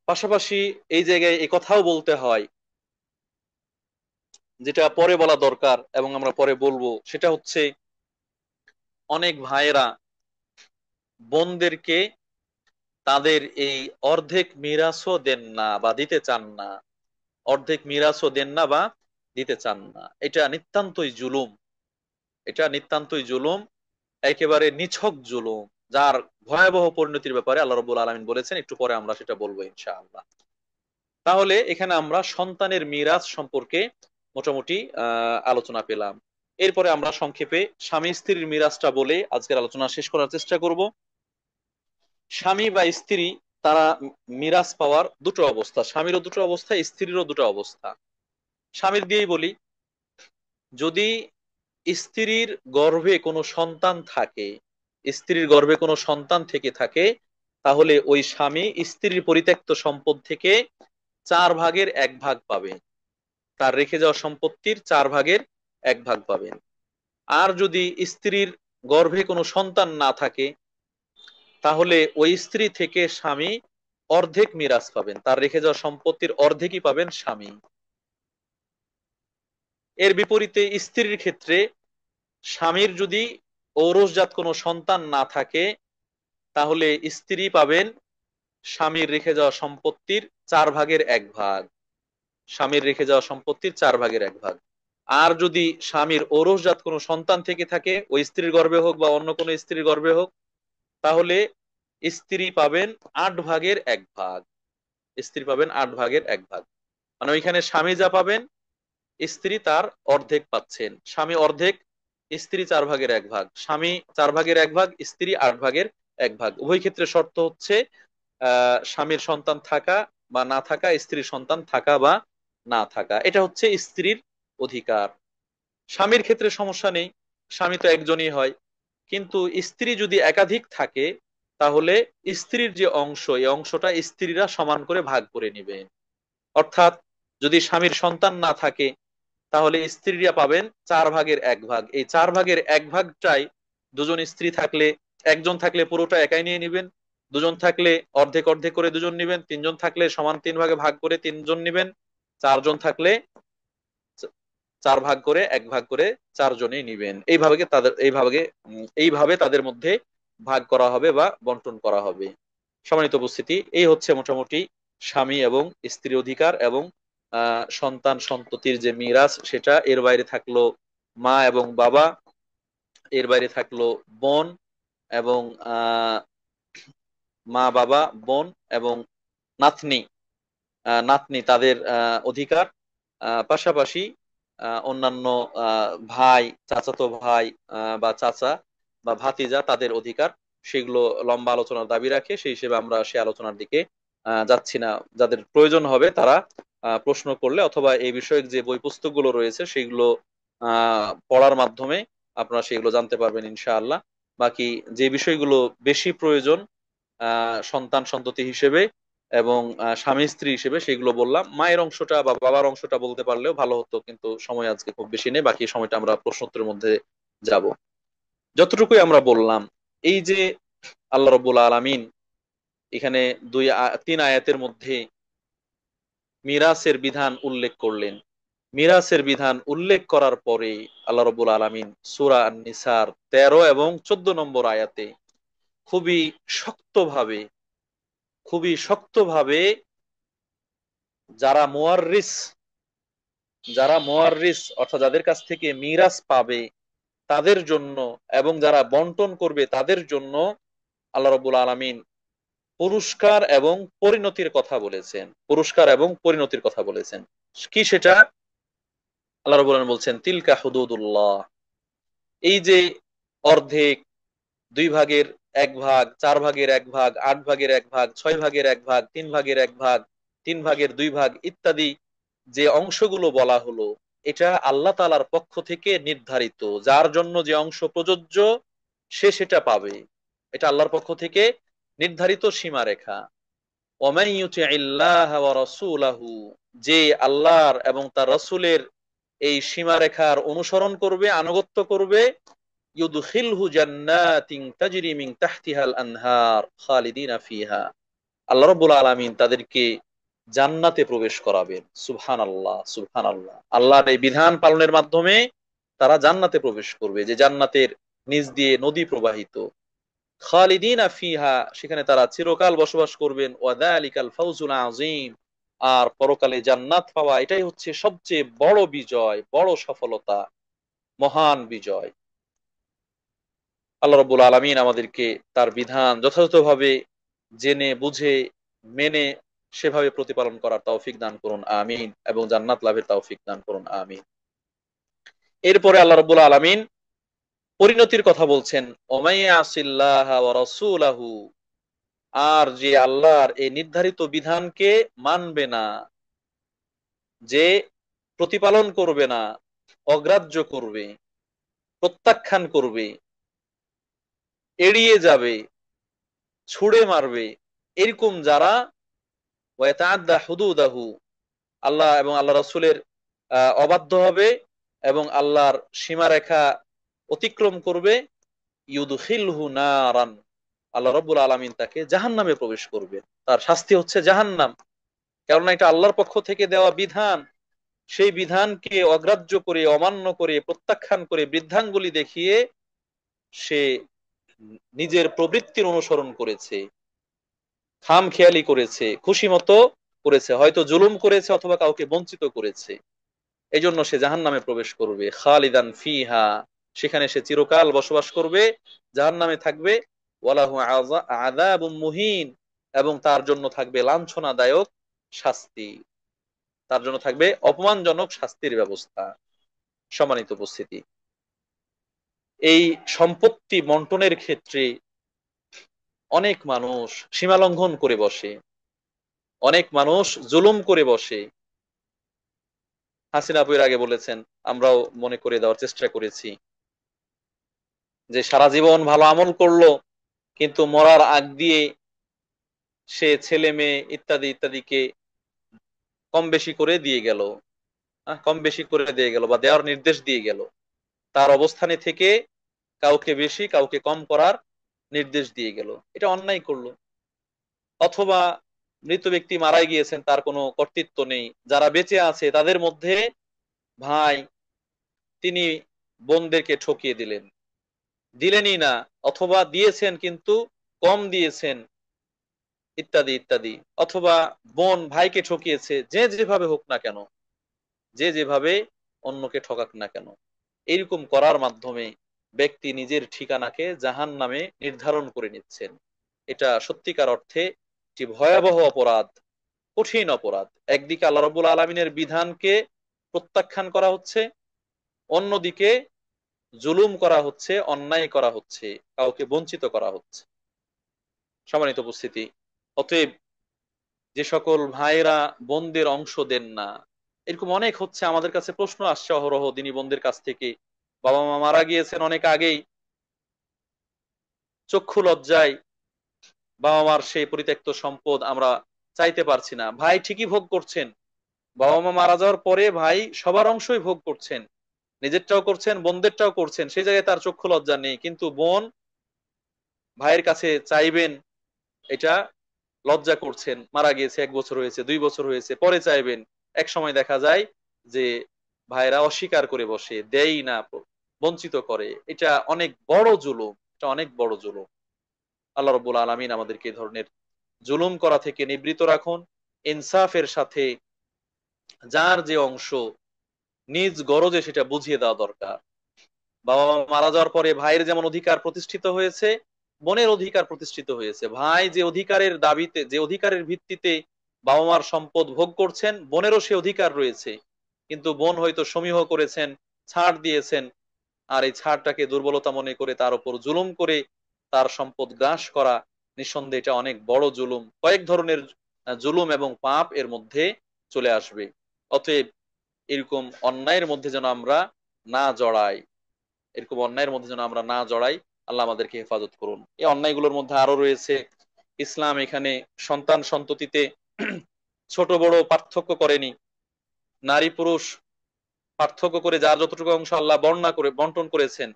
পাশাপাশি এই জায়গায় এই কথাও বলতে হয়, যেটা পরে বলা দরকার এবং আমরা পরে বলবো, সেটা হচ্ছে অনেক ভাইয়েরা বোনদেরকে তাদের এই অর্ধেক মিরাসও দেন না বা দিতে চান না, অর্ধেক মিরাসও দেন না বা দিতে চান না। এটা নিতান্তই জুলুম, এটা নিতান্তই জুলুম, একেবারে নিছক জুলুম, যার ভয়াবহ পরিণতির ব্যাপারে আল্লাহ রাব্বুল আলামিন বলেছেন। একটু পরে আমরা সেটা বলবো ইনশাআল্লাহ। তাহলে এখানে আমরা সন্তানের মিরাস সম্পর্কে মোটামুটি আলোচনা পেলাম। এরপরে আমরা সংক্ষেপে স্বামী স্ত্রীর মিরাসটা বলে আজকের আলোচনা শেষ করার চেষ্টা করব। স্বামী বা স্ত্রী, তারা মিরাজ পাওয়ার দুটো অবস্থা, স্বামীরও দুটো অবস্থা, স্ত্রীরও দুটো অবস্থা। স্বামীর দিয়েই বলি, যদি স্ত্রীর গর্ভে কোনো সন্তান থাকে, স্ত্রীর গর্ভে কোনো সন্তান থেকে থাকে, তাহলে ওই স্বামী স্ত্রীর পরিত্যক্ত সম্পদ থেকে 4/1 পাবে, তার রেখে যাওয়া সম্পত্তির 4/1 পাবেন। আর যদি স্ত্রীর গর্ভে কোনো সন্তান না থাকে, তাহলে ওই স্ত্রী থেকে স্বামী অর্ধেক মিরাজ পাবেন, তার রেখে যাওয়া সম্পত্তির অর্ধেকই পাবেন স্বামী। এর বিপরীতে স্ত্রীর ক্ষেত্রে, স্বামীর যদি ঔরসজাত কোনো সন্তান না থাকে, তাহলে স্ত্রী পাবেন স্বামীর রেখে যাওয়া সম্পত্তির 4/1, স্বামীর রেখে যাওয়া সম্পত্তির 4/1। আর যদি স্বামীর ঔরসজাত কোনো সন্তান থেকে থাকে, ওই স্ত্রীর গর্ভে হোক বা অন্য কোনো স্ত্রীর গর্ভে হোক, তাহলে স্ত্রী পাবেন 8/1। স্ত্রী পাবেন 8/1। মানে ওইখানে স্বামী যা পাবেন, স্ত্রী তার অর্ধেক পাচ্ছেন। স্বামী অর্ধেক, স্ত্রী 4/1, স্বামী 4/1, স্ত্রী 8/1। উভয় ক্ষেত্রে শর্ত হচ্ছে স্বামীর সন্তান থাকা বা না থাকা, স্ত্রীর সন্তান থাকা বা না থাকা। এটা হচ্ছে স্ত্রীর অধিকার। স্বামীর ক্ষেত্রে সমস্যা নেই, স্বামী তো একজনই হয়। কিন্তু স্ত্রী যদি একাধিক থাকে, তাহলে স্ত্রীর যে অংশ, এই অংশটা স্ত্রীরা সমান করে ভাগ করে নিবে। অর্থাৎ যদি স্বামীর সন্তান না থাকে, তাহলে স্ত্রীরা পাবেন 4/1। এই 4/1টাই দুজন স্ত্রী থাকলে, একজন থাকলে পুরোটা একাই নিয়ে নিবেন, দুজন থাকলে অর্ধেক অর্ধেক করে দুজন নিবেন, তিনজন থাকলে সমান 3 ভাগে ভাগ করে তিনজন নিবেন, চারজন থাকলে 4/1 করে চারজনেই নিবেন। এইভাবে তাদের মধ্যে ভাগ করা হবে বা বন্টন করা হবে। সম্মানিত উপস্থিতি, এই হচ্ছে মোটামুটি স্বামী এবং স্ত্রী অধিকার এবং সন্তান সন্ততির যে মিরাজ সেটা। এর বাইরে থাকলো মা এবং বাবা, এর বাইরে থাকলো বোন, এবং আহ মা বাবা বোন এবং নাতনি নাতনি তাদের অধিকার, পাশাপাশি অন্যান্য ভাই, চাচাতো ভাই বা চাচা বা ভাতিজা তাদের অধিকার, সেগুলো লম্বা আলোচনার দাবি রাখে। সেই হিসেবে আমরা সে আলোচনার দিকে যাচ্ছি না। যাদের প্রয়োজন হবে তারা প্রশ্ন করলে অথবা এই বিষয়ক যে বই পুস্তকগুলো রয়েছে সেগুলো পড়ার মাধ্যমে আপনারা সেগুলো জানতে পারবেন ইনশাআল্লাহ। বাকি যে বিষয়গুলো বেশি প্রয়োজন সন্তান সন্ততি হিসেবে এবং স্বামী স্ত্রী হিসেবে সেগুলো বললাম। মায়ের অংশটা বা বাবার অংশটা বলতে পারলেও ভালো হতো, কিন্তু সময় আজকে খুব বেশি নেই, বাকি সময়টা আমরা প্রশ্নোত্তরের মধ্যে যাব। যতটুকুই আমরা বললাম, এই যে আল্লাহ রব্বুল আলামিন এখানে তিন আয়াতের মধ্যে মিরাসের বিধান উল্লেখ করলেন। মিরাসের বিধান উল্লেখ করার পরে আল্লাহ রব্বুল আলামিন সূরা আন-নিসার 13 এবং 14 নম্বর আয়াতে খুবই শক্তভাবে খুবই শক্তভাবে যারা মুয়াররিস যারা মুয়াররিস অর্থাৎ যাদের কাছ থেকে মিরাস পাবে তাদের জন্য এবং যারা বন্টন করবে তাদের জন্য আল্লাহ রাব্বুল আলামিন পুরস্কার এবং পরিণতির কথা বলেছেন। পুরস্কার এবং পরিণতির কথা বলেছেন। কি সেটা? আল্লাহ রাব্বুল আলামিন বলছেন তিলকা হুদুদুল্লাহ। এই যে অর্ধেক, দুই ভাগের এক ভাগ, চার ভাগের এক ভাগ, আট ভাগের এক ভাগ, ছয় ভাগের এক ভাগ, তিন ভাগের এক ভাগ, তিন ভাগের দুই ভাগ ইত্যাদি যে অংশগুলো বলা হলো, এটা আল্লাহ তাআলার পক্ষ থেকে নির্ধারিত। যার জন্য যে অংশ প্রযোজ্য সে সেটা পাবে। এটা আল্লাহর পক্ষ থেকে নির্ধারিত সীমারেখা। ওয়ামান ইউতিইল্লাহ ওয়া রাসূলাহু, যে আল্লাহর এবং তার রাসূলের এই সীমারেখার অনুসরণ করবে, আনুগত্য করবে, ইউদখিলহু জান্নাতিন তাজরি মিন তাহতিহাল আনহার খালিদিনা ফিহা, আল্লাহ রাব্বুল আলামিন তাদেরকে জান্নাতে প্রবেশ করাবেন। সুবহানাল্লাহ, সুবহানাল্লাহ। আল্লাহর এই বিধান পালনের মাধ্যমে তারা জান্নাতে প্রবেশ করবে, যে জান্নাতের নিচ দিয়ে নদী প্রবাহিত। খালিদিনা ফিহা, সেখানে তারা চিরকাল বসবাস করবেন। ওয়া যালিকাল ফাওজুল আযীম, আর পরকালে জান্নাত পাওয়া এটাই হচ্ছে সবচেয়ে বড় বিজয়, বড় সফলতা, মহান বিজয়। আল্লাহ রাব্বুল আলামিন আমাদেরকে তার বিধান যথাযথভাবে জেনে বুঝে মেনে সেভাবে প্রতিপালন করার তৌফিক দান করুন, আমিন। এবং জান্নাত লাভের তৌফিক দান করুন, আমিন। এরপরে আল্লাহ রাব্বুল আলামিন পরিণতির কথা বলছেন, ওমাইয়া আসিল্লাহ ওয়া রাসূলাহু, আর যে আল্লাহর এই নির্ধারিত বিধানকে মানবে না, যে প্রতিপালন করবে না, অগ্রাহ্য করবে, প্রত্যাখ্যান করবে, এড়িয়ে যাবে, ছুড়ে মারবে, এরকম যারা, ওয়াতাআদ্দা হুদুদাহু, আল্লাহ এবং আল্লাহ রাসূলের অবাধ্য হবে এবং আল্লাহর সীমারেখা অতিক্রম করবে, ইউদখিলহু নারান, আল্লাহ রাব্বুল আলামিন তাকে জাহান্নামে প্রবেশ করবে। তার শাস্তি হচ্ছে জাহান্নাম। কারণ এটা আল্লাহর পক্ষ থেকে দেওয়া বিধান, সেই বিধানকে অগ্রাহ্য করে, অমান্য করে, প্রত্যাখ্যান করে, বৃদ্ধাঙ্গুলি দেখিয়ে সে নিজের প্রবৃত্তির অনুসরণ করেছে, খামখেয়ালি করেছে, খুশি মতো করেছে, হয়তো জুলুম করেছে অথবা কাউকে বঞ্চিত করেছে। এই জন্য সে জাহান্নামে প্রবেশ করবে। খালিদান ফিহা, সেখানে সে চিরকাল বসবাস করবে, জাহান্নামে থাকবে। ওয়ালাহু আযাবুম মুহিন, এবং তার জন্য থাকবে লাঞ্ছনাদায়ক শাস্তি, তার জন্য থাকবে অপমানজনক শাস্তির ব্যবস্থা। সম্মানিত উপস্থিতি, এই সম্পত্তি বন্টনের ক্ষেত্রে অনেক মানুষ সীমা লঙ্ঘন করে বসে, অনেক মানুষ জুলুম করে বসে। হাসিনা আপু এর আগে বলেছেন, আমরাও মনে করে দেওয়ার চেষ্টা করেছি, যে সারা জীবন ভালো আমল করলো কিন্তু মরার আগ দিয়ে সে ছেলে মেয়ে ইত্যাদি ইত্যাদিকে কম বেশি করে দিয়ে গেল, কম বেশি করে দিয়ে গেল বা দেওয়ার নির্দেশ দিয়ে গেল। তার অবস্থানে থেকে কাউকে বেশি কাউকে কম করার নির্দেশ দিয়ে গেল, এটা অন্যায় করলো। অথবা মৃত ব্যক্তি মারাই গিয়েছেন, তার কোনো কর্তৃত্ব নেই, যারা বেঁচে আছে তাদের মধ্যে ভাই, তিনি বোনদেরকে ঠকিয়ে দিলেন, দিলেনই না, অথবা দিয়েছেন কিন্তু কম দিয়েছেন, ইত্যাদি ইত্যাদি। অথবা বোন ভাইকে ঠকিয়েছে, যে যেভাবে হোক না কেন, যে যেভাবে অন্যকে ঠকাক না কেন, এইরকম করার মাধ্যমে ব্যক্তি নিজের ঠিকানাকে জাহান্নামে নির্ধারণ করে নিচ্ছেন। এটা সত্যিকার অর্থে একটি ভয়াবহ অপরাধ, কঠিন অপরাধ। একদিকে আল্লাহ রাব্বুল আলামিনের বিধানকে প্রত্যাখ্যান করা হচ্ছে, অন্যদিকে জুলুম করা হচ্ছে, অন্যায় করা হচ্ছে, কাউকে বঞ্চিত করা হচ্ছে। সম্মানিত উপস্থিতি, অতএব যে সকল ভাইরা বোনদের অংশ দেন না, এরকম অনেক হচ্ছে, আমাদের কাছে প্রশ্ন আসছে অহরহ দিনী বোনদের কাছ থেকে। বাবা মা মারা গিয়েছেন অনেক আগেই, চক্ষু লজ্জায় বাবা মার সেই পরিত্যক্ত সম্পদ আমরা চাইতে পারছি না। ভাই ঠিকই ভোগ করছেন, বাবা মা মারা যাওয়ার পরে ভাই সবার অংশই ভোগ করছেন, নিজেরটাও করছেন, বোনদেরটাও করছেন, সেই জায়গায় তার চক্ষু লজ্জা নেই। কিন্তু বোন ভাইয়ের কাছে চাইবেন, এটা লজ্জা করছেন। মারা গিয়েছে 1 বছর হয়েছে, 2 বছর হয়েছে, পরে চাইবেন। এক সময় দেখা যায় যে ভাইরা অস্বীকার করে বসে, দেয়ই না, বঞ্চিত করে। এটা অনেক বড় জুলুম, এটা অনেক বড় জুলুম। আল্লাহ রব্বুল আলামিন আমাদেরকে এই ধরনের জুলুম করা থেকে নিবৃত রাখুন। ইনসাফের সাথে যার যে অংশ নিজ গরজে সেটা বুঝিয়ে দেওয়া দরকার। বাবা মা মারা যাওয়ার পরে ভাইয়ের যেমন অধিকার প্রতিষ্ঠিত হয়েছে, বোনের অধিকার প্রতিষ্ঠিত হয়েছে। ভাই যে অধিকারের দাবিতে, যে অধিকারের ভিত্তিতে বাবা মার সম্পদ ভোগ করছেন, বোনেরও সে অধিকার রয়েছে। কিন্তু বোন হয়তো সমীহ করেছেন, ছাড় দিয়েছেন, আর এই ছাড়টাকে দুর্বলতা মনে করে তার উপর জুলুম করে তার সম্পদ গ্রাস করা, নিঃসন্দেহে এটা অনেক বড় জুলুম। কয়েক ধরনের জুলুম এবং পাপ এর মধ্যে চলে আসবে। অতএব এরকম অন্যায়ের মধ্যে যেন আমরা না জড়াই, এরকম অন্যায়ের মধ্যে যেন আমরা না জড়াই। আল্লাহ আমাদেরকে হেফাজত করুন। এই অন্যায়গুলোর মধ্যে আরো রয়েছে, ইসলাম এখানে সন্তান সন্ততিতে ছোট বড় পার্থক্য করেনি। নারী পুরুষ পার্থক্য করে যার যতটুকু অংশ আল্লাহ বর্ণনা করে বন্টন করেছেন।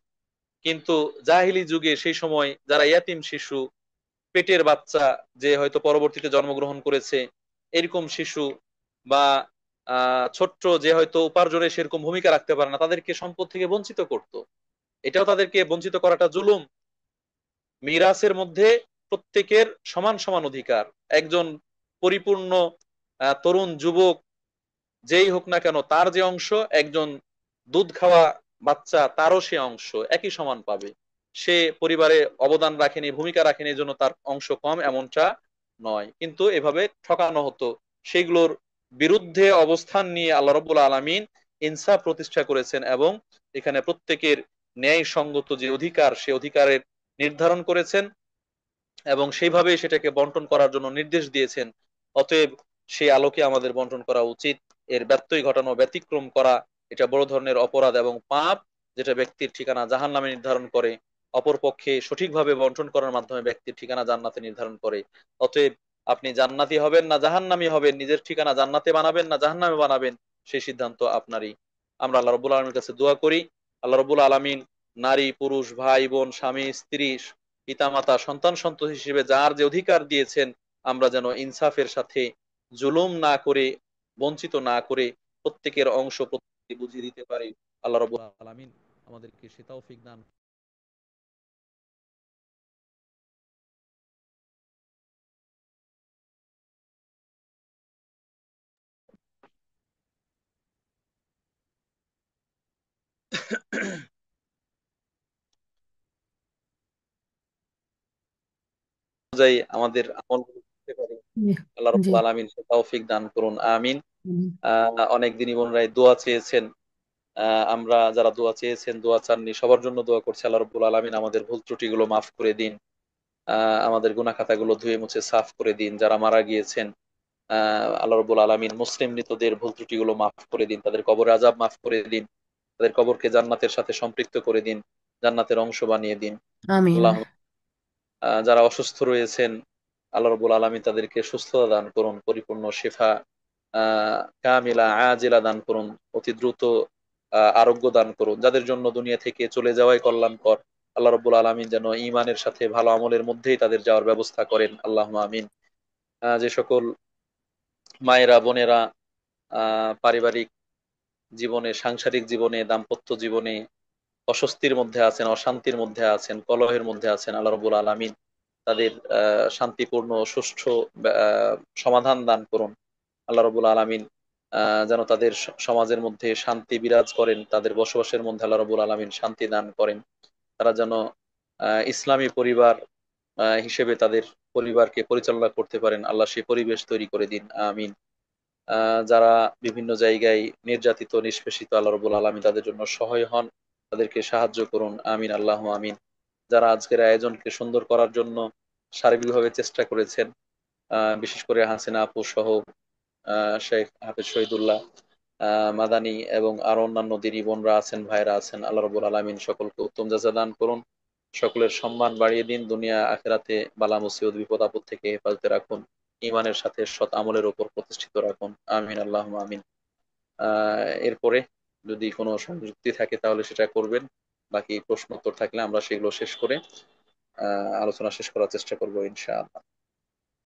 কিন্তু জাহিলি যুগে সেই সময় যারা ইয়াতিম শিশু, পেটের বাচ্চা, যে হয়তো পরবর্তীতে জন্মগ্রহণ করেছে, এরকম শিশু বা ছোট্ট, যে হয়তো উপার্জনে সেরকম ভূমিকা রাখতে পারে না, তাদেরকে সম্পদ থেকে বঞ্চিত করত। এটাও তাদেরকে বঞ্চিত করাটা জুলুম। মিরাসের মধ্যে প্রত্যেকের সমান সমান অধিকার। একজন পরিপূর্ণ তরুণ যুবক যেই হোক না কেন, তার যে অংশ, একজন দুধ খাওয়া বাচ্চা তারও সে অংশ একই সমান পাবে। সে পরিবারে অবদান রাখেনি, ভূমিকা রাখেনি, এই জন্য তার অংশ কম, এমনটা নয়। কিন্তু এভাবে ঠকানো হতো। সেগুলোর বিরুদ্ধে অবস্থান নিয়ে আল্লাহ রাব্বুল আলামিন ইনসাফ প্রতিষ্ঠা করেছেন এবং এখানে প্রত্যেকের ন্যায় সঙ্গত যে অধিকার, সে অধিকারের নির্ধারণ করেছেন এবং সেইভাবে সেটাকে বন্টন করার জন্য নির্দেশ দিয়েছেন। অতএব সেই আলোকে আমাদের বন্টন করা উচিত। এর ব্যত্যয় ঘটানো, ব্যতিক্রম করা, এটা বড় ধরনের অপরাধ এবং পাপ, যেটা ব্যক্তির ঠিকানা জাহান্নামে নির্ধারণ করে। অপরপক্ষে সঠিকভাবে বন্টন করার মাধ্যমে ব্যক্তির ঠিকানা জান্নাতে নির্ধারণ করে। অতএব আপনি জান্নাতি হবেন না জাহান্নামী হবেন, নিজের ঠিকানা জান্নাতে বানাবেন না জাহান্নামে বানাবেন, সেই সিদ্ধান্ত আপনারই। আমরা আল্লাহ রব্বুল আলমীর কাছে দোয়া করি, আল্লাহ রব্বুল আলমিন নারী পুরুষ, ভাই বোন, স্বামী স্ত্রী, পিতামাতা, সন্তান সন্ততি হিসেবে যার যে অধিকার দিয়েছেন, আমরা যেন ইনসাফের সাথে জুলুম না করে, বঞ্চিত না করে প্রত্যেকের অংশ প্রত্যেককে বুঝিয়ে দিতে পারি। আল্লাহ রাব্বুল আলামিন আমাদেরকে সে তৌফিক দান। অনুযায়ী আমাদের আমল করতে পারি। জি। আল্লাহ জি। রাব্বুল আলামিন সে তৌফিক দান করুন, আমিন। হুম। অনেক দিনী বোনরাই দোয়া চেয়েছেন। আমরা যারা দোয়া চেয়েছেন, দোয়া চাননি, সবার জন্য দোয়া করছি। আল্লাহ রাব্বুল আলামিন আমাদের ভুল ত্রুটিগুলো মাফ করে দিন, আমাদের গুনাহ খাতাগুলো ধুয়ে মুছে সাফ করে দিন। যারা মারা গিয়েছেন, আল্লাহ রাব্বুল আলামিন মুসলিম মৃতদের ভুল ত্রুটিগুলো মাফ করে দিন, তাদের কবর আযাব মাফ করে দিন, তাদের কবরকে জান্নাতের সাথে সম্পৃক্ত করে দিন, জান্নাতের অংশ বানিয়ে দিন। আমিন। আল্লাহ, যারা অসুস্থ রয়েছেন, আল্লাহ রাব্বুল আলামিন তাদেরকে সুস্থতা দান করুন, পরিপূর্ণ শিফা কামিলা আজিলা দান করুন, অতি দ্রুত আরোগ্য দান করুন। যাদের জন্য দুনিয়া থেকে চলে যাওয়াই কল্যাণকর, আল্লাহ রাব্বুল আলামিন যেন ঈমানের সাথে ভালো আমলের মধ্যেই তাদের যাওয়ার ব্যবস্থা করেন। আল্লাহুম্মা আমিন। যে সকল মায়েরা বোনেরা পারিবারিক জীবনে, সাংসারিক জীবনে, দাম্পত্য জীবনে অস্বস্তির মধ্যে আছেন, অশান্তির মধ্যে আছেন, কলহের মধ্যে আছেন, আল্লাহ রাব্বুল আলামিন তাদের শান্তিপূর্ণ সুষ্ঠু আহ, সমাধান দান করুন। আল্লাহ রাব্বুল আলামিন যেন তাদের সমাজের মধ্যে শান্তি বিরাজ করেন, তাদের বসবাসের মধ্যে আল্লাহ রাব্বুল আলামিন শান্তি দান করেন। তারা যেন ইসলামী পরিবার হিসেবে তাদের পরিবারকে পরিচালনা করতে পারেন। আল্লাহ সেই পরিবেশ তৈরি করে দিন, আমিন। যারা বিভিন্ন জায়গায় নির্যাতিত নিষ্পেষিত, আল্লাহ রবুল আলমিন তাদের জন্য সহায় হন, তাদেরকে সাহায্য করুন, আমিন আল্লাহ আমিন। যারা আজকের আয়োজনকে সুন্দর করার জন্য সার্বিকভাবে চেষ্টা করেছেন, বিশেষ করে হাসিনা আপু সহ শেখ হাফিজ শহীদুল্লাহ মাদানী এবং আরো অন্যান্য দিনী বোনরা আছেন, ভাইরা আছেন, আল্লাহ রবুল আলমিন সকলকে উত্তম জাযা দান করুন, সকলের সম্মান বাড়িয়ে দিন, দুনিয়া আখেরাতে বালা মুসিবত বিপদ আপদ থেকে হেফাজতে রাখুন, ইমানের সাথে সৎ আমলের উপর প্রতিষ্ঠিত রাখুন, আমিন আল্লাহ আমিন। এরপরে যদি কোনো সংযুক্তি থাকে তাহলে সেটা করবেন, বাকি প্রশ্ন উত্তর থাকলে আমরা সেগুলো শেষ করে আলোচনা শেষ করার চেষ্টা করবো ইনশাআল্লাহ।